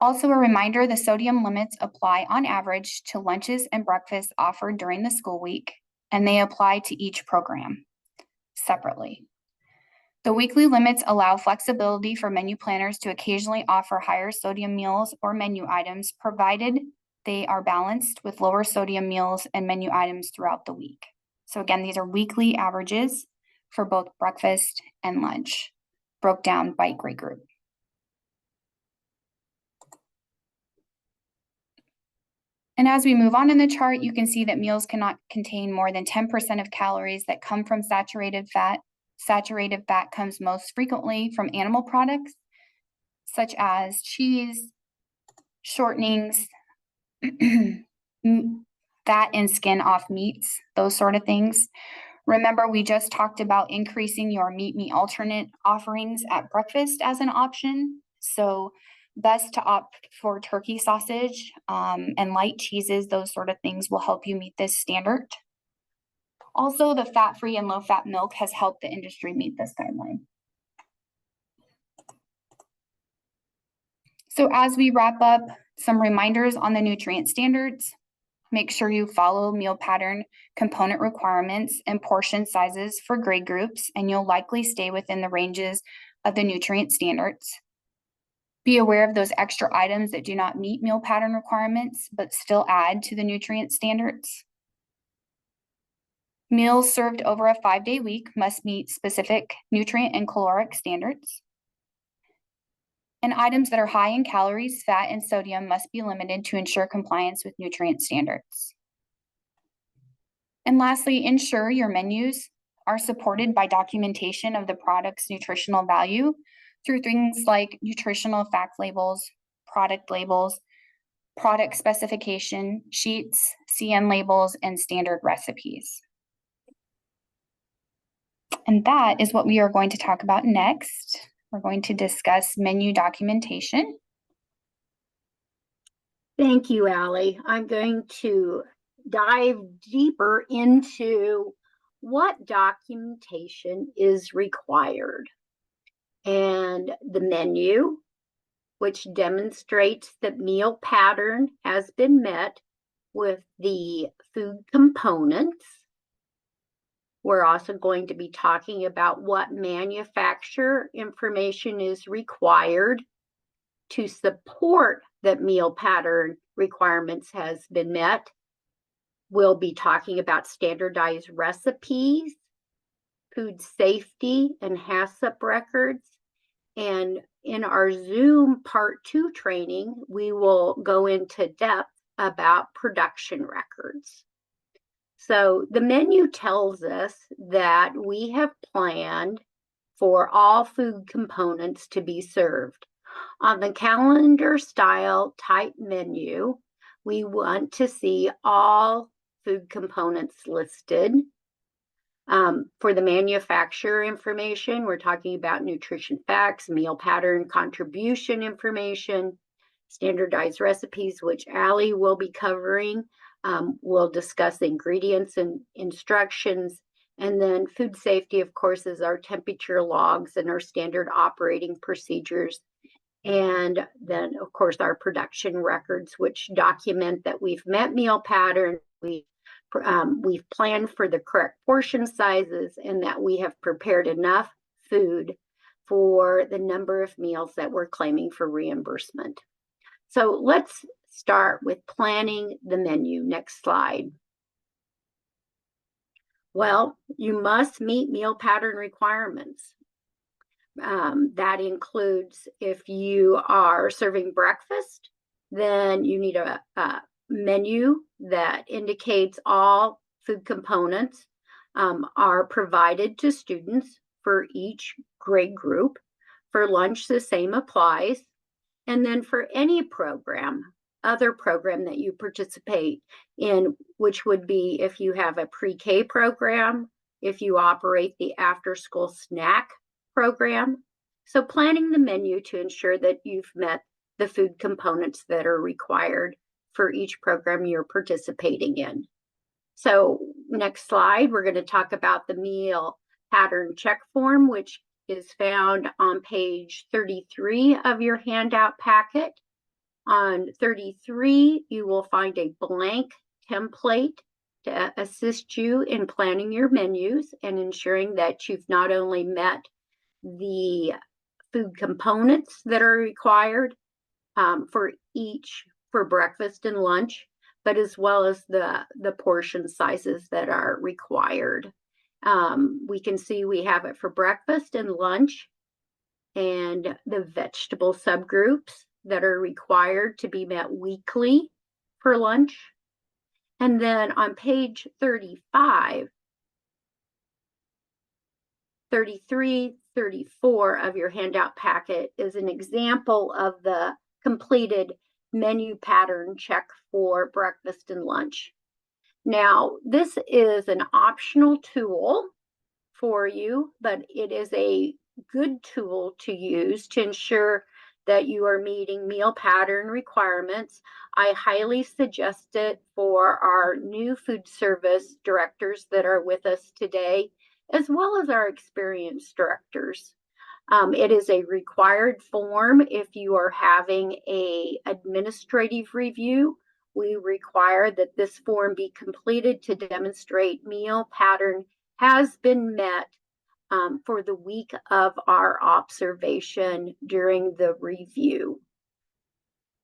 Also a reminder, the sodium limits apply on average to lunches and breakfasts offered during the school week, and they apply to each program separately. The weekly limits allow flexibility for menu planners to occasionally offer higher sodium meals or menu items, provided they are balanced with lower sodium meals and menu items throughout the week. So again, these are weekly averages for both breakfast and lunch, broke down by grade group. And as we move on in the chart, you can see that meals cannot contain more than 10% of calories that come from saturated fat. Saturated fat comes most frequently from animal products, such as cheese, shortenings, fat and skin off meats, those sort of things. Remember, we just talked about increasing your meat alternate offerings at breakfast as an option. So best to opt for turkey sausage and light cheeses, those sort of things will help you meet this standard. Also, the fat-free and low-fat milk has helped the industry meet this guideline. So as we wrap up, some reminders on the nutrient standards. Make sure you follow meal pattern component requirements and portion sizes for grade groups, and you'll likely stay within the ranges of the nutrient standards. Be aware of those extra items that do not meet meal pattern requirements, but still add to the nutrient standards. Meals served over a 5-day week must meet specific nutrient and caloric standards. And items that are high in calories, fat, and sodium must be limited to ensure compliance with nutrient standards. And lastly, ensure your menus are supported by documentation of the product's nutritional value through things like nutritional fact labels, product specification sheets, CN labels, and standard recipes. And that is what we are going to talk about next. We're going to discuss menu documentation. Thank you, Allie. I'm going to dive deeper into what documentation is required. And the menu, which demonstrates that meal pattern has been met with the food components. We're also going to be talking about what manufacturer information is required to support that meal pattern requirements has been met. We'll be talking about standardized recipes, food safety and HACCP records. And in our Zoom Part 2 training, we will go into depth about production records. So the menu tells us that we have planned for all food components to be served. On the calendar style type menu, we want to see all food components listed. For the manufacturer information, we're talking about nutrition facts, meal pattern contribution information, standardized recipes, which Allie will be covering. We'll discuss the ingredients and instructions. And then food safety, of course, is our temperature logs and our standard operating procedures. And then, of course, our production records, which document that we've met meal pattern, we've planned for the correct portion sizes, and that we have prepared enough food for the number of meals that we're claiming for reimbursement. So let's start with planning the menu. Next slide. Well, you must meet meal pattern requirements. That includes, if you are serving breakfast, then you need a menu that indicates all food components are provided to students for each grade group. For lunch, the same applies. And then for any program, other program that you participate in, which would be if you have a pre-K program, if you operate the after-school snack program. So planning the menu to ensure that you've met the food components that are required for each program you're participating in. So next slide, we're going to talk about the meal pattern check form, which is found on page 33 of your handout packet. On 33, you will find a blank template to assist you in planning your menus and ensuring that you've not only met the food components that are required for breakfast and lunch, but as well as the portion sizes that are required. We can see we have it for breakfast and lunch, and the vegetable subgroups that are required to be met weekly for lunch. And then on page 35, 33, 34 of your handout packet is an example of the completed menu pattern check for breakfast and lunch. Now, this is an optional tool for you, but it is a good tool to use to ensure that you are meeting meal pattern requirements. I highly suggest it for our new food service directors that are with us today, as well as our experienced directors. It is a required form. If you are having an administrative review, we require that this form be completed to demonstrate meal pattern has been met for the week of our observation during the review.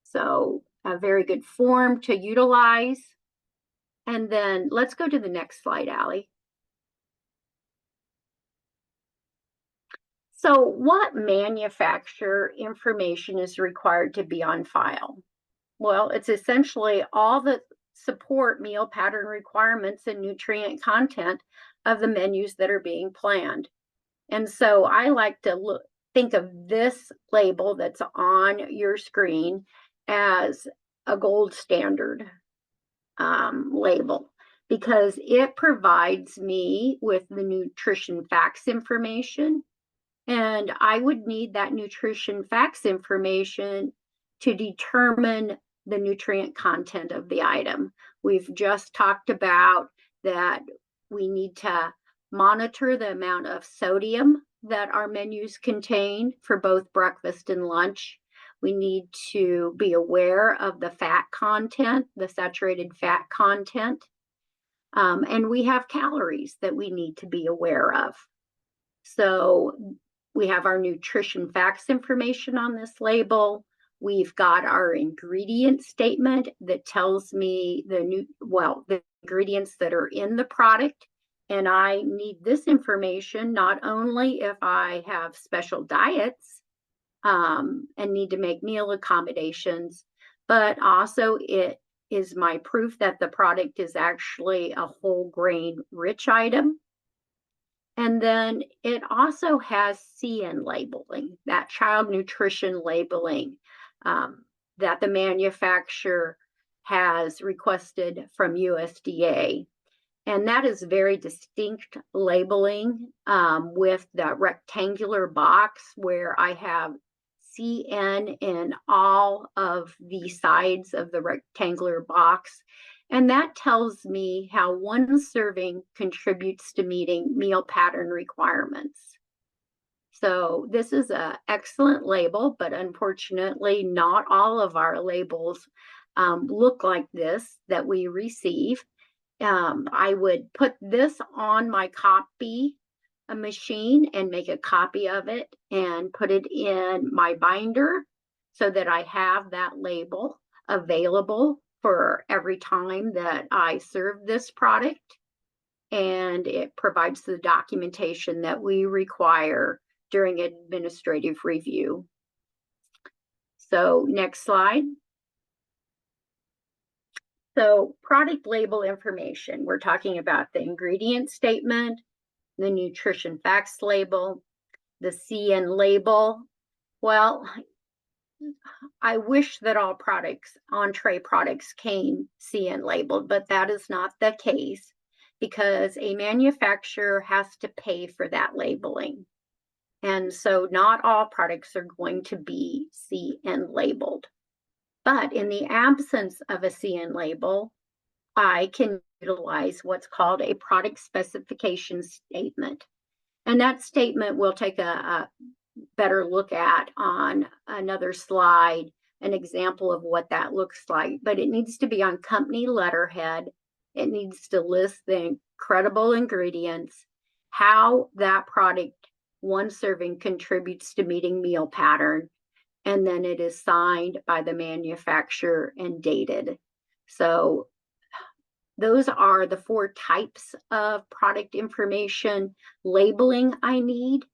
So a very good form to utilize. And then let's go to the next slide, Allie. So what manufacturer information is required to be on file? Well, it's essentially all the support meal pattern requirements and nutrient content of the menus that are being planned. And so I like to think of this label that's on your screen as a gold standard label, because it provides me with the nutrition facts information. And I would need that nutrition facts information to determine the nutrient content of the item. We've just talked about that we need to monitor the amount of sodium that our menus contain for both breakfast and lunch. We need to be aware of the fat content, the saturated fat content. And we have calories that we need to be aware of. So we have our nutrition facts information on this label. We've got our ingredient statement that tells me the ingredients that are in the product. And I need this information not only if I have special diets and need to make meal accommodations, but also it is my proof that the product is actually a whole grain rich item. And then it also has CN labeling, that child nutrition labeling that the manufacturer has requested from USDA. And that is very distinct labeling with the rectangular box where I have CN in all of the sides of the rectangular box. And that tells me how one serving contributes to meeting meal pattern requirements. So this is an excellent label, but unfortunately not all of our labels look like this that we receive. I would put this on my copy machine and make a copy of it and put it in my binder so that I have that label available for every time that I serve this product. And it provides the documentation that we require during administrative review. So next slide. So product label information, we're talking about the ingredient statement, the nutrition facts label, the CN label. Well, I wish that all products, entree products, came CN labeled, but that is not the case because a manufacturer has to pay for that labeling. And so not all products are going to be CN labeled. But in the absence of a CN label, I can utilize what's called a product specification statement. And that statement we'll take a better look at on another slide, an example of what that looks like. But it needs to be on company letterhead. It needs to list the credible ingredients, how that product, one serving, contributes to meeting meal pattern, and then it is signed by the manufacturer and dated. So those are the 4 types of product information labeling I need.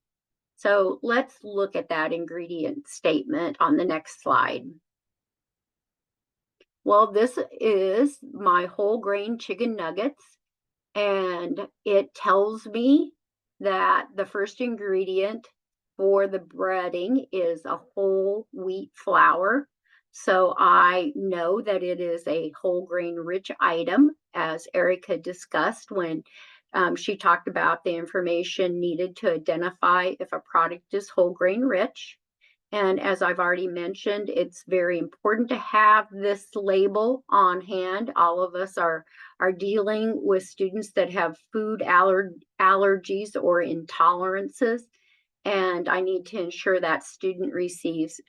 So let's look at that ingredient statement on the next slide. Well, this is my whole grain chicken nuggets, and it tells me that the first ingredient for the breading is a whole wheat flour. So I know that it is a whole grain rich item, as Erica discussed when she talked about the information needed to identify if a product is whole grain rich. And as I've already mentioned, it's very important to have this label on hand. All of us are dealing with students that have food allergies or intolerances. And I need to ensure that student receives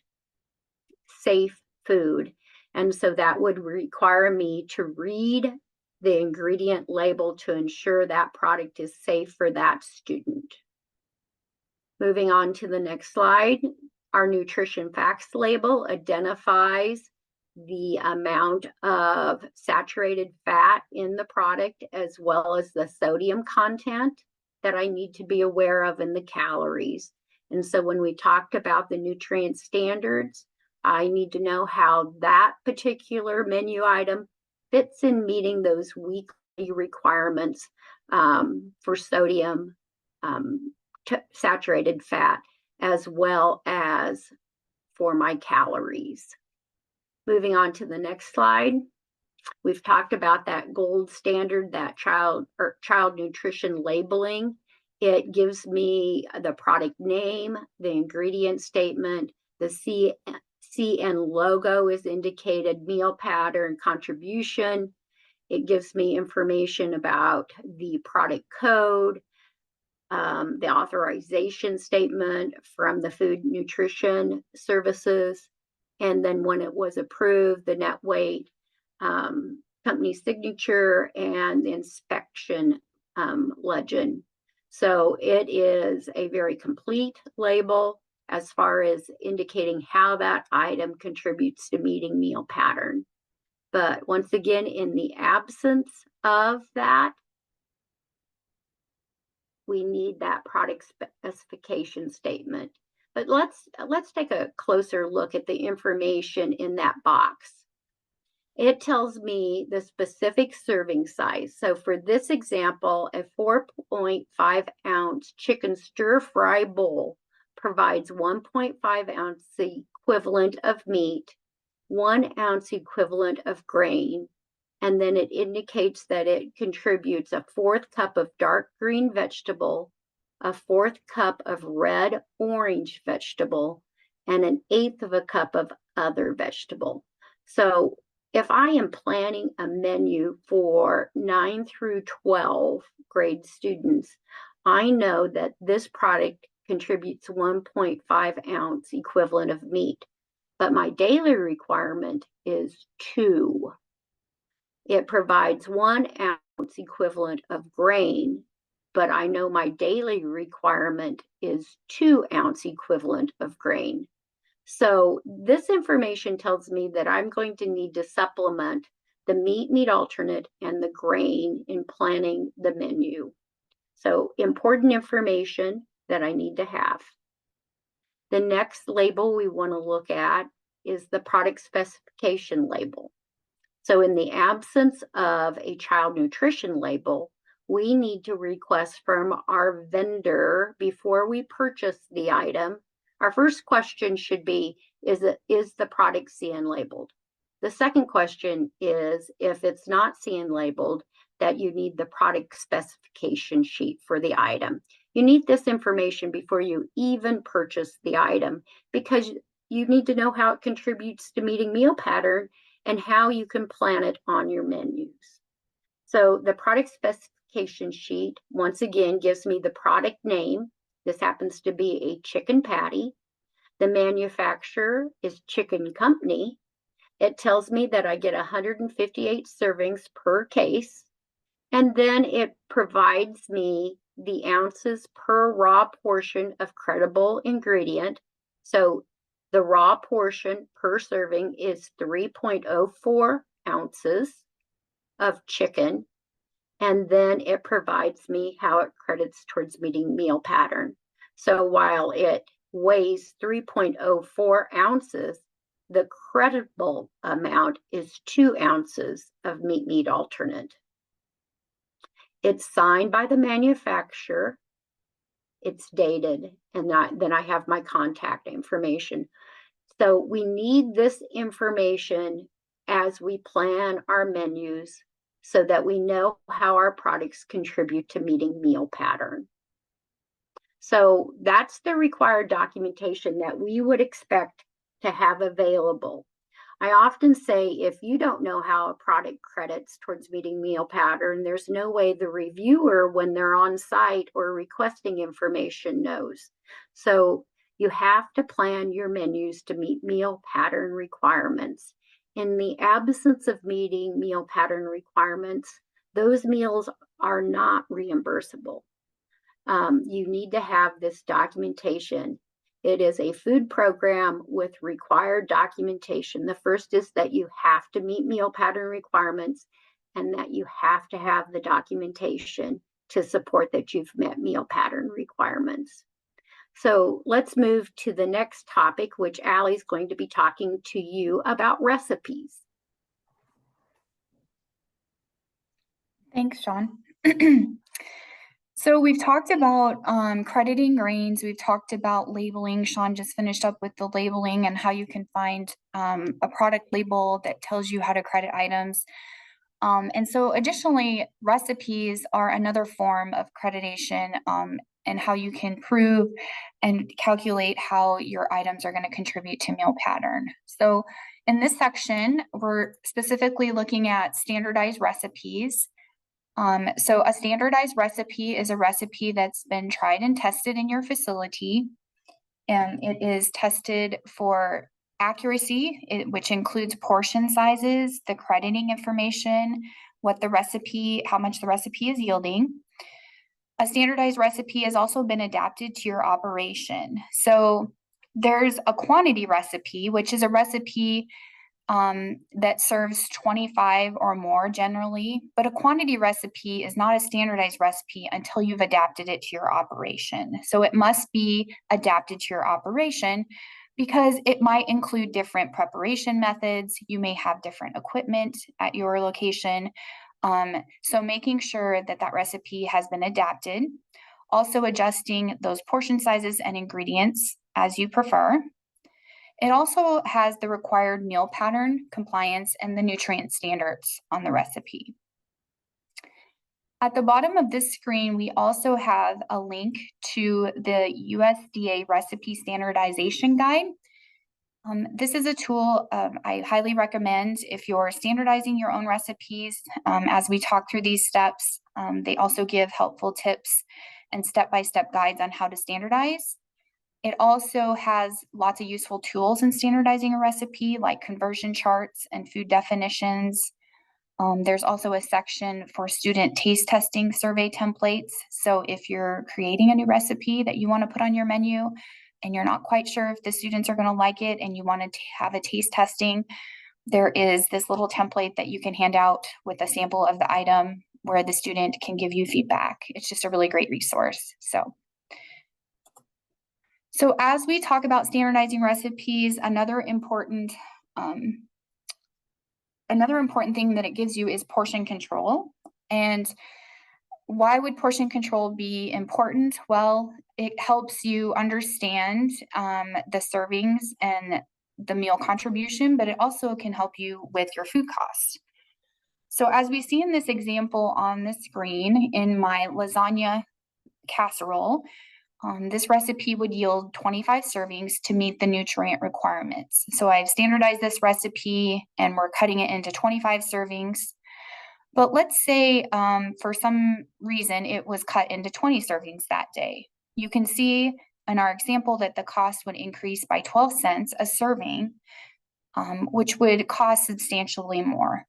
safe food. And so that would require me to read the ingredient label to ensure that product is safe for that student. Moving on to the next slide, our nutrition facts label identifies the amount of saturated fat in the product as well as the sodium content that I need to be aware of in the calories. And so when we talked about the nutrient standards, I need to know how that particular menu item fits in meeting those weekly requirements for sodium, saturated fat, as well as for my calories. Moving on to the next slide. We've talked about that gold standard, that child nutrition labeling. It gives me the product name, the ingredient statement, the CN logo is indicated, meal pattern, contribution. It gives me information about the product code, the authorization statement from the Food Nutrition Services, and then when it was approved, the net weight, company signature, and the inspection legend. So it is a very complete label as far as indicating how that item contributes to meeting meal pattern. But once again, in the absence of that, we need that product specification statement. But let's take a closer look at the information in that box. It tells me the specific serving size. So for this example, a 4.5 ounce chicken stir fry bowl provides 1.5 ounce equivalent of meat 1 ounce equivalent of grain, and then it indicates that it contributes a 4th cup of dark green vegetable, a 4th cup of red orange vegetable, and an 1/8 of a cup of other vegetable. So if I am planning a menu for 9 through 12 grade students, I know that this product contributes 1.5 ounce equivalent of meat, but my daily requirement is 2. It provides 1 ounce equivalent of grain, but I know my daily requirement is 2 ounce equivalent of grain. So this information tells me that I'm going to need to supplement the meat alternate and the grain in planning the menu. So important information that I need to have. The next label we want to look at is the product specification label. So in the absence of a child nutrition label, we need to request from our vendor before we purchase the item. Our first question should be, is the product CN labeled? The second question is, if it's not CN labeled, that you need the product specification sheet for the item. You need this information before you even purchase the item, because you need to know how it contributes to meeting meal pattern and how you can plan it on your menus. So the product specification sheet, once again, gives me the product name. This happens to be a chicken patty. The manufacturer is Chicken Company. It tells me that I get 158 servings per case. And then it provides me the ounces per raw portion of credible ingredient. So the raw portion per serving is 3.04 ounces of chicken. And then it provides me how it credits towards meeting meal pattern. So while it weighs 3.04 ounces, the creditable amount is 2 ounces of meat alternate. It's signed by the manufacturer. It's dated, and then I have my contact information. So we need this information as we plan our menus so that we know how our products contribute to meeting meal pattern. So that's the required documentation that we would expect to have available. I often say, if you don't know how a product credits towards meeting meal pattern, there's no way the reviewer, when they're on site or requesting information, knows. So you have to plan your menus to meet meal pattern requirements. In the absence of meeting meal pattern requirements, those meals are not reimbursable. You need to have this documentation. It is a food program with required documentation. The first is that you have to meet meal pattern requirements and that you have to have the documentation to support that you've met meal pattern requirements. So let's move to the next topic, which Allie's going to be talking to you about recipes. Thanks, Sean. So we've talked about crediting grains. We've talked about labeling. Sean just finished up with the labeling and how you can find a product label that tells you how to credit items. And so additionally, recipes are another form of creditation and how you can prove and calculate how your items are going to contribute to meal pattern. So in this section, we're specifically looking at standardized recipes. So a standardized recipe is a recipe that's been tried and tested in your facility, and it is tested for accuracy, which includes portion sizes, the crediting information, how much the recipe is yielding. A standardized recipe has also been adapted to your operation. So there's a quantity recipe, which is a recipe that serves 25 or more generally, but a quantity recipe is not a standardized recipe until you've adapted it to your operation. So it must be adapted to your operation because it might include different preparation methods. You may have different equipment at your location. So making sure that that recipe has been adapted, also adjusting those portion sizes and ingredients as you prefer. It also has the required meal pattern, compliance, and the nutrient standards on the recipe. At the bottom of this screen, we also have a link to the USDA Recipe Standardization Guide. This is a tool I highly recommend if you're standardizing your own recipes. As we talk through these steps, they also give helpful tips and step-by-step guides on how to standardize. It also has lots of useful tools in standardizing a recipe, like conversion charts and food definitions. There's also a section for student taste testing survey templates. So if you're creating a new recipe that you want to put on your menu and you're not quite sure if the students are going to like it and you want to have a taste testing, there is this little template that you can hand out with a sample of the item where the student can give you feedback. It's just a really great resource. So as we talk about standardizing recipes, another important thing that it gives you is portion control. And why would portion control be important? Well, it helps you understand the servings and the meal contribution, but it also can help you with your food costs. So as we see in this example on the screen, in my lasagna casserole, this recipe would yield 25 servings to meet the nutrient requirements. So I've standardized this recipe and we're cutting it into 25 servings. But let's say for some reason it was cut into 20 servings that day. You can see in our example that the cost would increase by 12 cents a serving, which would cost substantially more.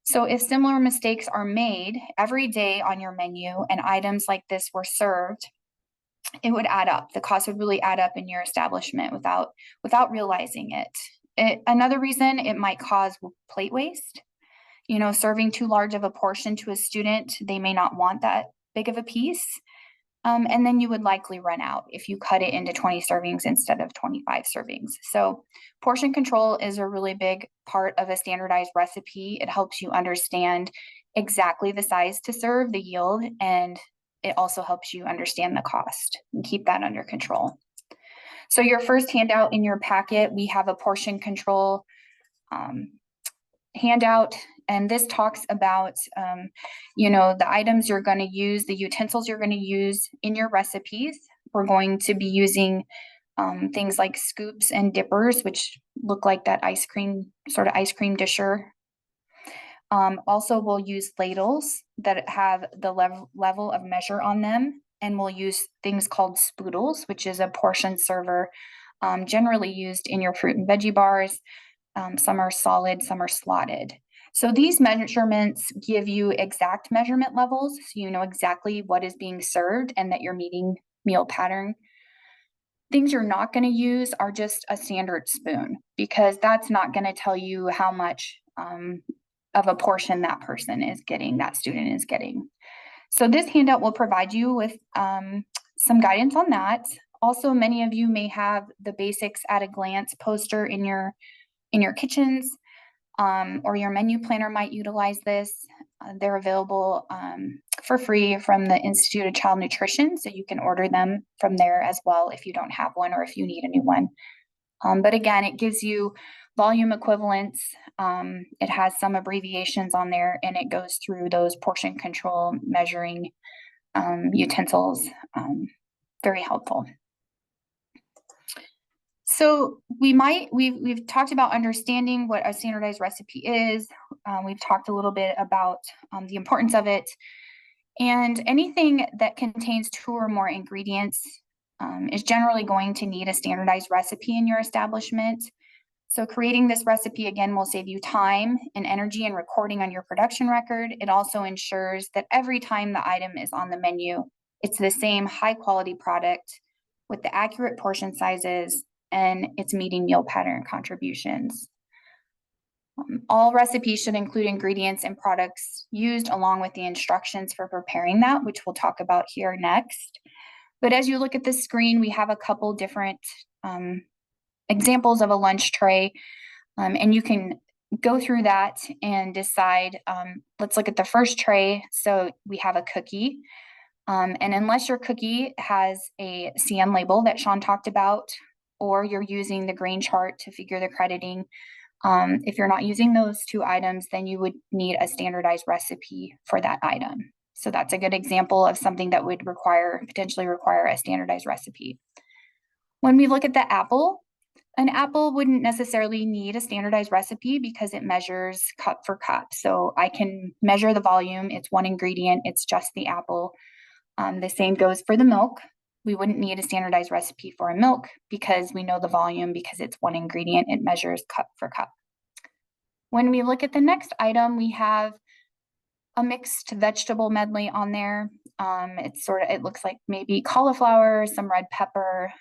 So if similar mistakes are made every day on your menu and items like this were served, it would add up. The cost would really add up in your establishment without realizing it. Another reason it might cause plate waste. You know, serving too large of a portion to a student, they may not want that big of a piece. And then you would likely run out if you cut it into 20 servings instead of 25 servings. So portion control is a really big part of a standardized recipe. It helps you understand exactly the size to serve, the yield, and it also helps you understand the cost and keep that under control. So your first handout in your packet, we have a portion control handout, and this talks about, the items you're going to use, the utensils you're going to use in your recipes. We're going to be using things like scoops and dippers, which look like that ice cream disher. Also, we'll use ladles that have the level of measure on them, and we'll use things called spoodles, which is a portion server generally used in your fruit and veggie bars. Some are solid, some are slotted. So these measurements give you exact measurement levels, so you know exactly what is being served and that you're meeting meal pattern. Things you're not going to use are just a standard spoon, because that's not going to tell you how much of a portion that person is getting, that student is getting. So this handout will provide you with some guidance on that. Also, many of you may have the Basics at a Glance poster in your kitchens, or your menu planner might utilize this. They're available for free from the Institute of Child Nutrition, so you can order them from there as well if you don't have one or if you need a new one. But again, it gives you volume equivalents. It has some abbreviations on there, and it goes through those portion control measuring utensils. Very helpful. So we've talked about understanding what a standardized recipe is. We've talked a little bit about the importance of it, and anything that contains 2 or more ingredients is generally going to need a standardized recipe in your establishment. So creating this recipe, again, will save you time and energy in recording on your production record. It also ensures that every time the item is on the menu, it's the same high quality product with the accurate portion sizes, and it's meeting meal pattern contributions. All recipes should include ingredients and products used along with the instructions for preparing that, which we'll talk about here next. But as you look at the screen, we have a couple different examples of a lunch tray, and you can go through that and decide. Let's look at the first tray. So we have a cookie, and unless your cookie has a CN label that Sean talked about, or you're using the grain chart to figure the crediting. If you're not using those two items, then you would need a standardized recipe for that item. So that's a good example of something that would potentially require a standardized recipe. When we look at the apple, an apple wouldn't necessarily need a standardized recipe because it measures cup for cup. So I can measure the volume, it's one ingredient, it's just the apple. The same goes for the milk. We wouldn't need a standardized recipe for a milk because we know the volume because it's one ingredient, it measures cup for cup. When we look at the next item, we have a mixed vegetable medley on there. It looks like maybe cauliflower, some red pepper,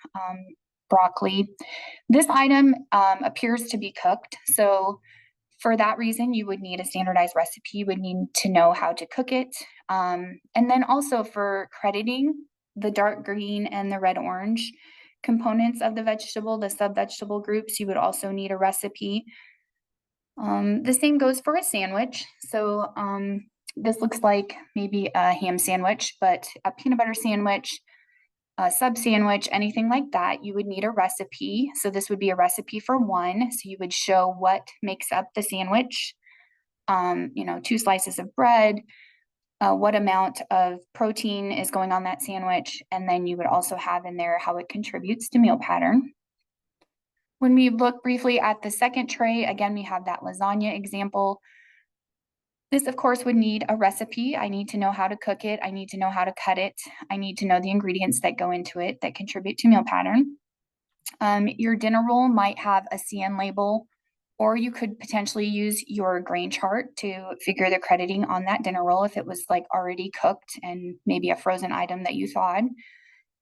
broccoli. This item appears to be cooked. So for that reason, you would need a standardized recipe. You would need to know how to cook it. And then also for crediting the dark green and the red orange components of the vegetable, the sub-vegetable groups, you would also need a recipe. The same goes for a sandwich. So this looks like maybe a ham sandwich, but a peanut butter sandwich, a sub sandwich, anything like that, you would need a recipe. So this would be a recipe for one. So you would show what makes up the sandwich, 2 slices of bread, what amount of protein is going on that sandwich. And then you would also have in there how it contributes to meal pattern. When we look briefly at the second tray, again, we have that lasagna example. This, of course, would need a recipe. I need to know how to cook it. I need to know how to cut it. I need to know the ingredients that go into it that contribute to meal pattern. Your dinner roll might have a CN label, or you could potentially use your grain chart to figure the crediting on that dinner roll if it was like already cooked and maybe a frozen item that you thawed.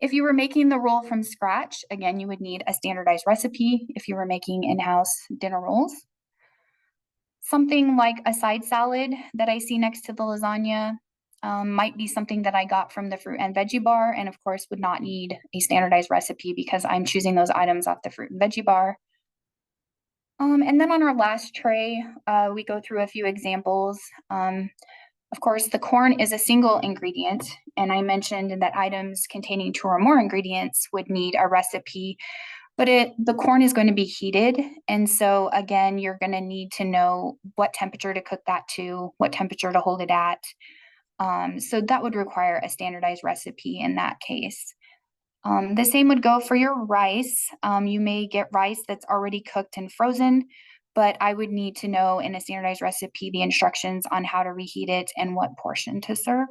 If you were making the roll from scratch, again, you would need a standardized recipe if you were making in-house dinner rolls. Something like a side salad that I see next to the lasagna might be something that I got from the fruit and veggie bar, and of course would not need a standardized recipe because I'm choosing those items off the fruit and veggie bar. And then on our last tray, we go through a few examples. Of course, the corn is a single ingredient, and I mentioned that items containing 2 or more ingredients would need a recipe, but the corn is going to be heated. And so again, you're going to need to know what temperature to cook that to, what temperature to hold it at. So that would require a standardized recipe in that case. The same would go for your rice. You may get rice that's already cooked and frozen, but I would need to know in a standardized recipe the instructions on how to reheat it and what portion to serve.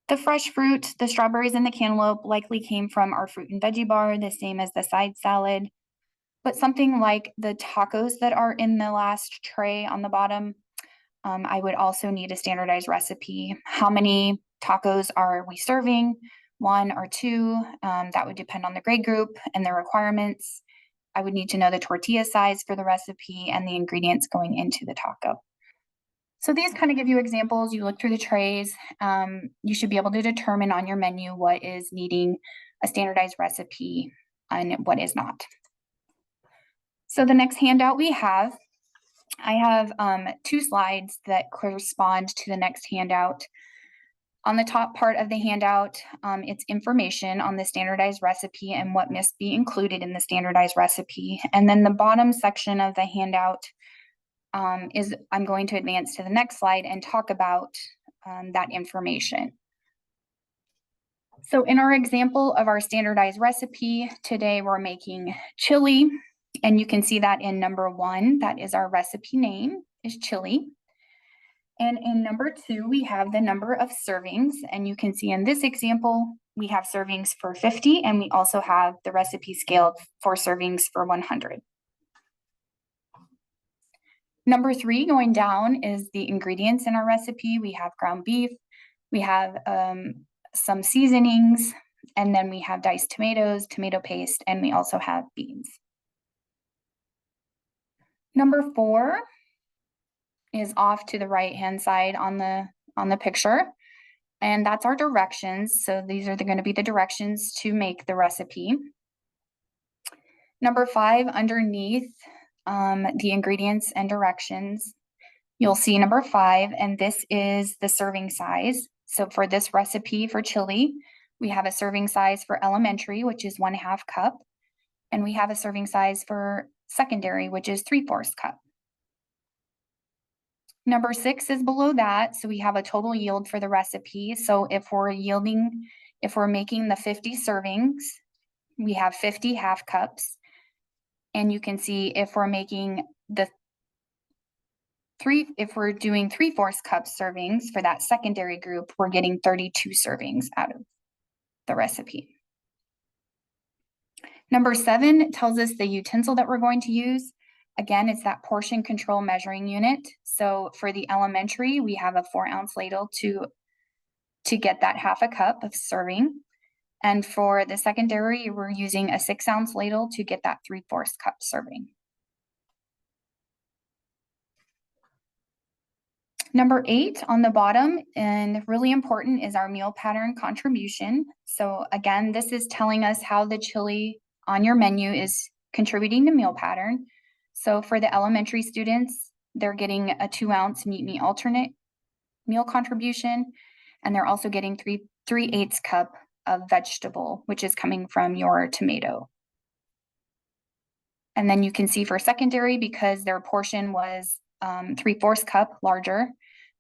The fresh fruit, the strawberries and the cantaloupe likely came from our fruit and veggie bar, the same as the side salad. But something like the tacos that are in the last tray on the bottom, I would also need a standardized recipe. How many tacos are we serving? 1 or 2? That would depend on the grade group and the requirements. I would need to know the tortilla size for the recipe and the ingredients going into the taco. So these kind of give you examples. You look through the trays, you should be able to determine on your menu what is needing a standardized recipe and what is not. So the next handout I have 2 slides that correspond to the next handout. On the top part of the handout, it's information on the standardized recipe and what must be included in the standardized recipe. And then the bottom section of the handout I'm going to advance to the next slide and talk about that information. So in our example of our standardized recipe, today we're making chili, and you can see that in number 1, that is our recipe name, is chili. And in number 2, we have the number of servings, and you can see in this example, we have servings for 50, and we also have the recipe scaled for servings for 100. Number 3 going down is the ingredients in our recipe. We have ground beef, we have some seasonings, and then we have diced tomatoes, tomato paste, and we also have beans. Number 4 is off to the right-hand side on the picture, and that's our directions. So these are going to be the directions to make the recipe. Number 5 underneath the ingredients and directions, you'll see number 5, and this is the serving size. So for this recipe for chili, We have a serving size for elementary, which is 1/2 cup. And we have a serving size for secondary, which is 3/4 cup. Number 6 is below that, so we have a total yield for the recipe. So if we're making the 50 servings, we have 50 half cups. And you can see if we're making if we're doing 3/4 cup servings for that secondary group, we're getting 32 servings out of the recipe. Number 7 tells us the utensil that we're going to use. Again, it's that portion control measuring unit. So for the elementary, we have a 4-ounce ladle to get that 1/2 cup of serving. And for the secondary, we're using a 6-ounce ladle to get that 3/4 cup serving. Number 8 on the bottom, and really important, is our meal pattern contribution. So again, this is telling us how the chili on your menu is contributing to meal pattern. So for the elementary students, they're getting a 2-ounce meat alternate meal contribution, and they're also getting 3/8 cup of vegetable, which is coming from your tomato. And then you can see for secondary, because their portion was 3/4 cup larger,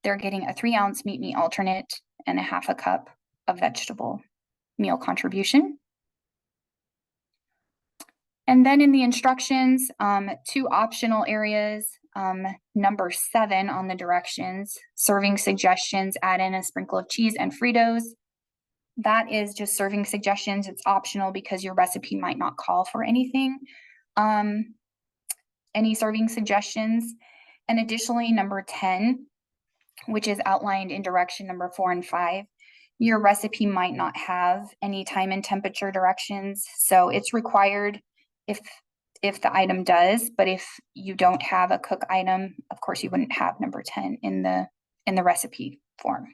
they're getting a 3-ounce meat alternate and a 1/2 cup of vegetable meal contribution. And then in the instructions, 2 optional areas. Number 7 on the directions, serving suggestions, add in a sprinkle of cheese and Fritos. That is just serving suggestions. It's optional because your recipe might not call for anything. Any serving suggestions. And additionally, number 10, which is outlined in direction number 4 and 5, your recipe might not have any time and temperature directions. So it's required if the item does, but if you don't have a cook item, of course you wouldn't have number 10 in the recipe form.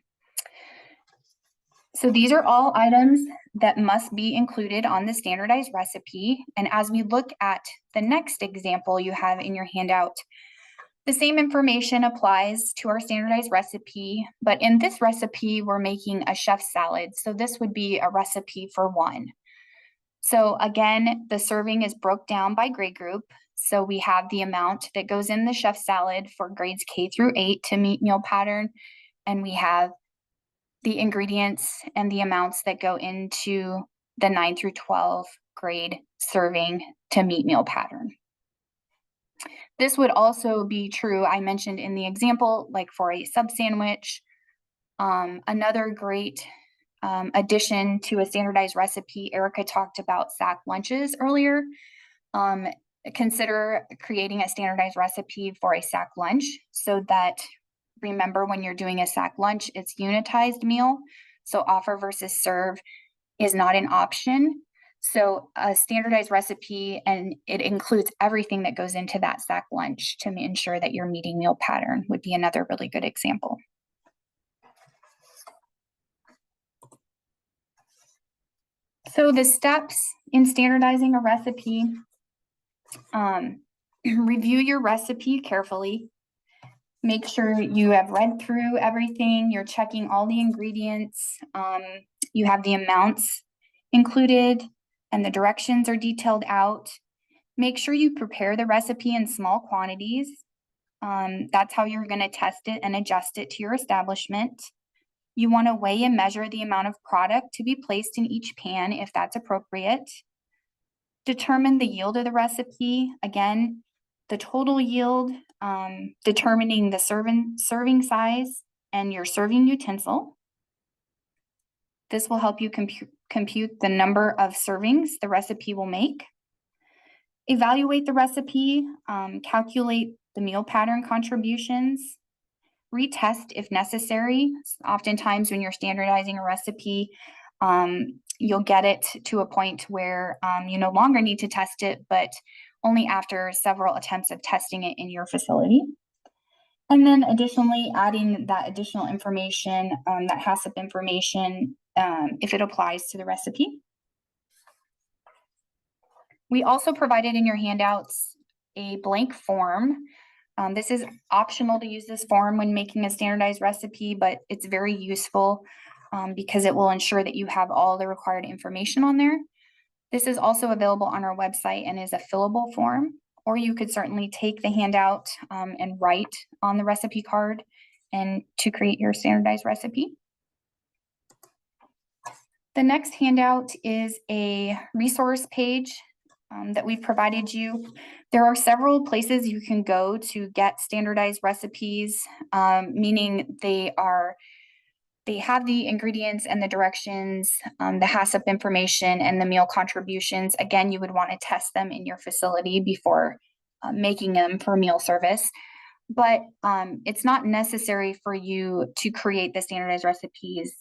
So these are all items that must be included on the standardized recipe. And as we look at the next example you have in your handout, the same information applies to our standardized recipe, but in this recipe, we're making a chef salad. So this would be a recipe for 1. So again, the serving is broke down by grade group. So we have the amount that goes in the chef salad for grades K through 8 to meet meal pattern, and we have the ingredients and the amounts that go into the 9 through 12 grade serving to meet meal pattern. This would also be true, I mentioned in the example, like for a sub sandwich. Another great addition to a standardized recipe, Erica talked about sack lunches earlier. Consider creating a standardized recipe for a sack lunch so that, remember, when you're doing a sack lunch, it's unitized meal. So offer versus serve is not an option. So a standardized recipe, and it includes everything that goes into that sack lunch to ensure that you're meeting meal pattern, would be another really good example. So the steps in standardizing a recipe, review your recipe carefully. Make sure you have read through everything, you're checking all the ingredients, you have the amounts included, and the directions are detailed out. Make sure you prepare the recipe in small quantities. That's how you're going to test it and adjust it to your establishment. You want to weigh and measure the amount of product to be placed in each pan if that's appropriate. Determine the yield of the recipe. Again, the total yield, determining the serving size and your serving utensil. This will help you compute the number of servings the recipe will make. Evaluate the recipe, calculate the meal pattern contributions, retest if necessary. Oftentimes when you're standardizing a recipe, you'll get it to a point where you no longer need to test it, but only after several attempts of testing it in your facility. And then additionally, adding that additional information, that HACCP information, if it applies to the recipe. We also provided in your handouts a blank form. This is optional to use this form when making a standardized recipe, but it's very useful. because it will ensure that you have all the required information on there. This is also available on our website and is a fillable form, or you could certainly take the handout and write on the recipe card and to create your standardized recipe. The next handout is a resource page that we've provided you. There are several places you can go to get standardized recipes, meaning they have the ingredients and the directions, the HACCP information, and the meal contributions. Again, you would want to test them in your facility before making them for meal service. But it's not necessary for you to create the standardized recipes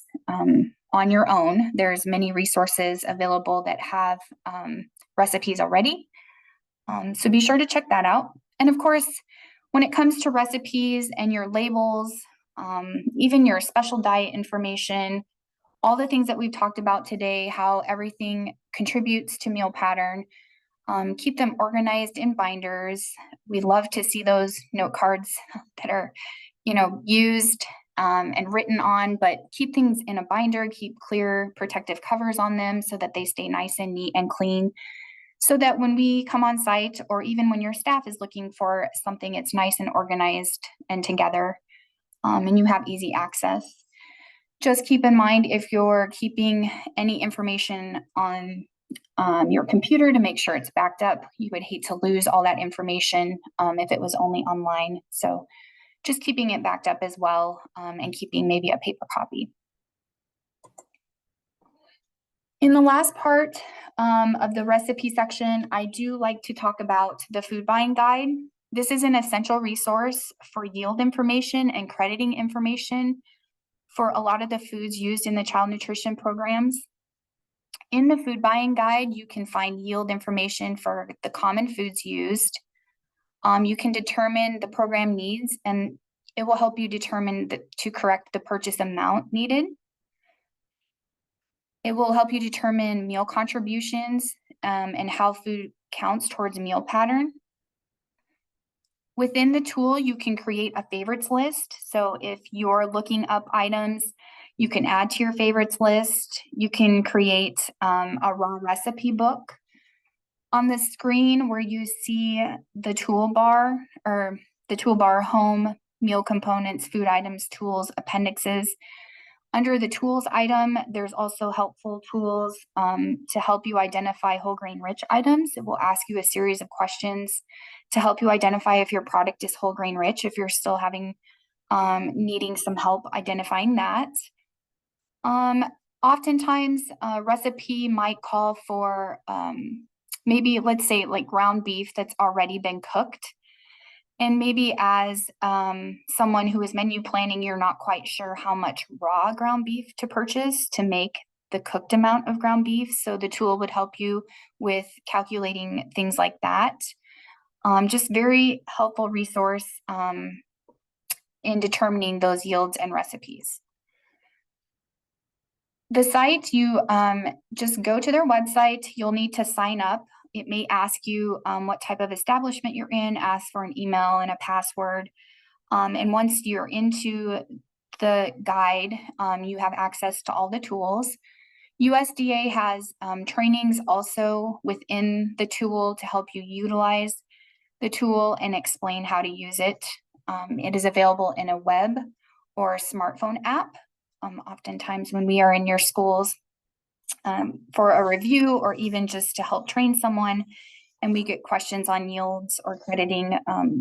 on your own. There's many resources available that have recipes already. So be sure to check that out. And of course, when it comes to recipes and your labels, even your special diet information, all the things that we've talked about today, how everything contributes to meal pattern, keep them organized in binders. We love to see those note cards that are, used and written on, but keep things in a binder, keep clear protective covers on them so that they stay nice and neat and clean, so that when we come on site, or even when your staff is looking for something, it's nice and organized and together, and you have easy access. Just keep in mind, if you're keeping any information on your computer, to make sure it's backed up. You would hate to lose all that information if it was only online. So just keeping it backed up as well, and keeping maybe a paper copy. In the last part of the recipe section, I do like to talk about the food buying guide. This is an essential resource for yield information and crediting information for a lot of the foods used in the child nutrition programs. In the food buying guide, you can find yield information for the common foods used. You can determine the program needs, and it will help you determine to correct the purchase amount needed. It will help you determine meal contributions and how food counts towards meal pattern. Within the tool, you can create a favorites list. So if you're looking up items, you can add to your favorites list. You can create a raw recipe book. On the screen where you see the toolbar, or the toolbar home, meal components, food items, tools, appendixes. Under the tools item, there's also helpful tools to help you identify whole grain rich items. It will ask you a series of questions to help you identify if your product is whole grain rich, if you're still needing some help identifying that. Oftentimes a recipe might call for maybe, let's say, like ground beef that's already been cooked. And maybe as someone who is menu planning, you're not quite sure how much raw ground beef to purchase to make the cooked amount of ground beef. So the tool would help you with calculating things like that. Just very helpful resource in determining those yields and recipes. The site, you just go to their website. You'll need to sign up. It may ask you what type of establishment you're in, ask for an email and a password. And once you're into the guide, you have access to all the tools. USDA has trainings also within the tool to help you utilize the tool and explain how to use it. It is available in a web or smartphone app. Oftentimes when we are in your schools for a review, or even just to help train someone, and we get questions on yields or crediting,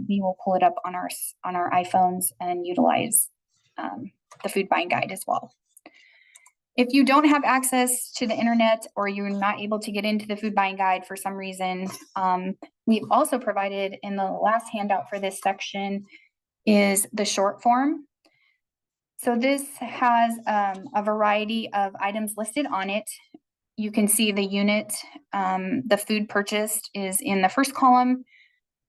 we will pull it up on our iPhones and utilize the food buying guide as well. If you don't have access to the internet, or you're not able to get into the food buying guide for some reason, we've also provided in the last handout for this section is the short form. So this has a variety of items listed on it. You can see the unit, the food purchased is in the first column.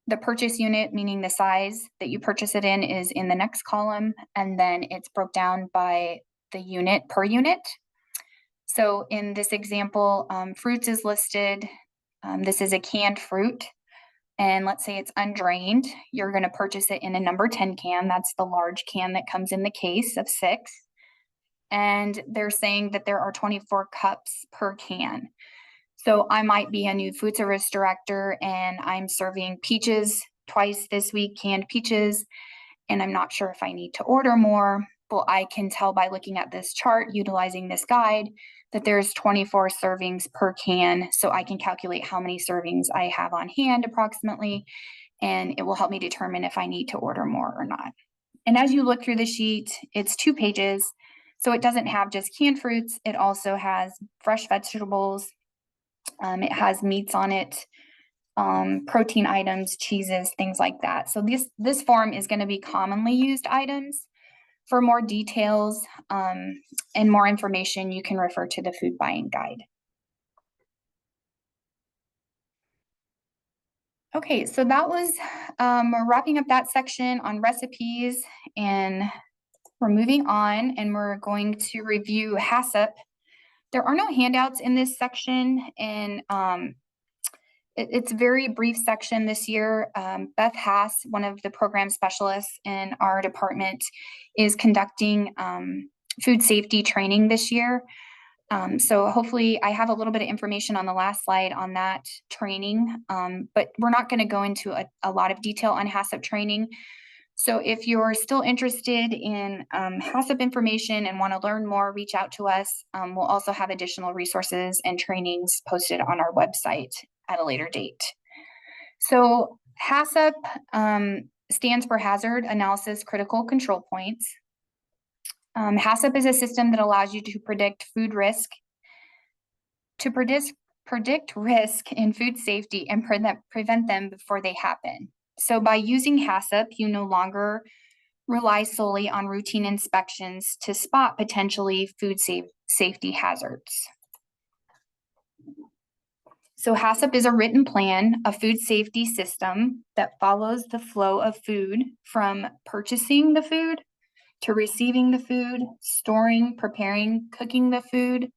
The purchase unit, meaning the size that you purchase it in, is in the next column. And then it's broke down by the unit per unit. So in this example, fruits is listed. This is a canned fruit. And let's say it's undrained. You're going to purchase it in a number 10 can. That's the large can that comes in the case of 6. and they're saying that there are 24 cups per can. So I might be a new food service director and I'm serving peaches twice this week, canned peaches, and I'm not sure if I need to order more. Well, I can tell by looking at this chart, utilizing this guide, that there's 24 servings per can. So I can calculate how many servings I have on hand approximately, and it will help me determine if I need to order more or not. And as you look through the sheet, it's 2 pages. So it doesn't have just canned fruits. It also has fresh vegetables. It has meats on it, protein items, cheeses, things like that. So this form is going to be commonly used items. For more details and more information, you can refer to the food buying guide. Okay, so that was we're wrapping up that section on recipes, and we're moving on, and we're going to review HACCP. There are no handouts in this section, and it's a very brief section this year. Beth Haas, one of the program specialists in our department, is conducting food safety training this year. So hopefully I have a little bit of information on the last slide on that training, but we're not going to go into a lot of detail on HACCP training. So if you're still interested in HACCP information and want to learn more, reach out to us. We'll also have additional resources and trainings posted on our website at a later date. So HACCP stands for Hazard Analysis Critical Control Points. HACCP is a system that allows you to predict food risk, predict risk in food safety and prevent them before they happen. So by using HACCP, you no longer rely solely on routine inspections to spot potentially food safety hazards. So HACCP is a written plan, a food safety system that follows the flow of food from purchasing the food to receiving the food, storing, preparing, cooking the food,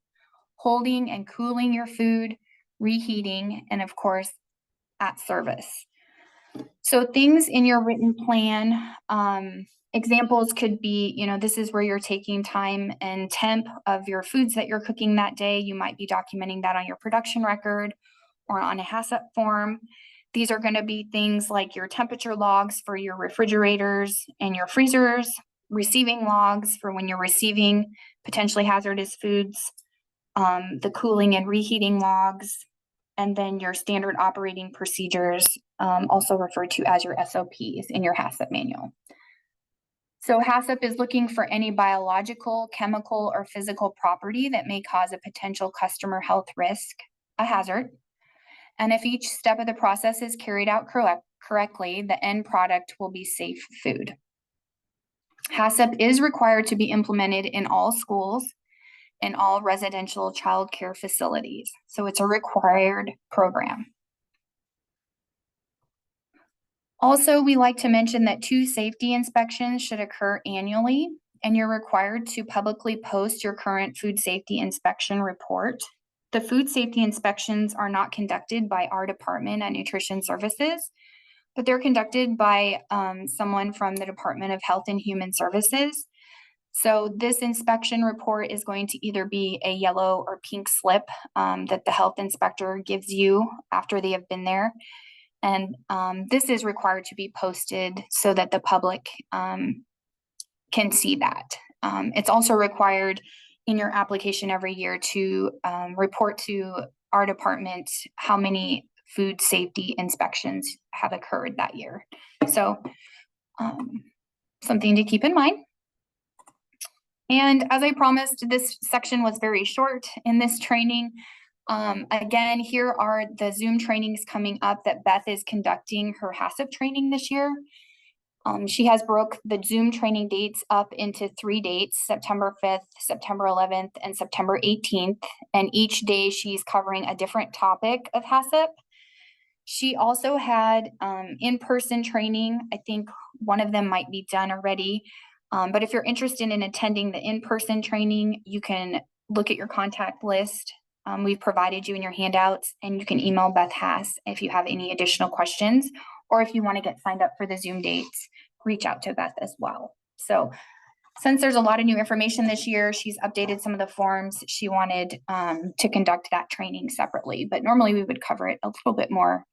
holding and cooling your food, reheating, and of course, at service. So things in your written plan, examples could be, this is where you're taking time and temp of your foods that you're cooking that day. You might be documenting that on your production record or on a HACCP form. These are going to be things like your temperature logs for your refrigerators and your freezers, receiving logs for when you're receiving potentially hazardous foods, the cooling and reheating logs, and then your standard operating procedures, also referred to as your SOPs in your HACCP manual. So HACCP is looking for any biological, chemical, or physical property that may cause a potential customer health risk, a hazard. And if each step of the process is carried out correctly, the end product will be safe food. HACCP is required to be implemented in all schools and all residential child care facilities. So it's a required program. Also, we like to mention that 2 safety inspections should occur annually, and you're required to publicly post your current food safety inspection report. The food safety inspections are not conducted by our department at Nutrition Services, but they're conducted by someone from the Department of Health and Human Services. So this inspection report is going to either be a yellow or pink slip that the health inspector gives you after they have been there. And this is required to be posted so that the public can see that. It's also required in your application every year to report to our department how many food safety inspections have occurred that year. So something to keep in mind. And as I promised, this section was very short in this training. Again, here are the Zoom trainings coming up that Beth is conducting her HACCP training this year. She has broke the Zoom training dates up into 3 dates, September 5th, September 11th, and September 18th. And each day she's covering a different topic of HACCP. She also had in-person training. I think one of them might be done already. But if you're interested in attending the in-person training, you can look at your contact list. We've provided you in your handouts, and you can email Beth Haas if you have any additional questions, or if you want to get signed up for the Zoom dates, reach out to Beth as well. So Since there's a lot of new information this year, she's updated some of the forms. She wanted to conduct that training separately, but normally we would cover it a little bit more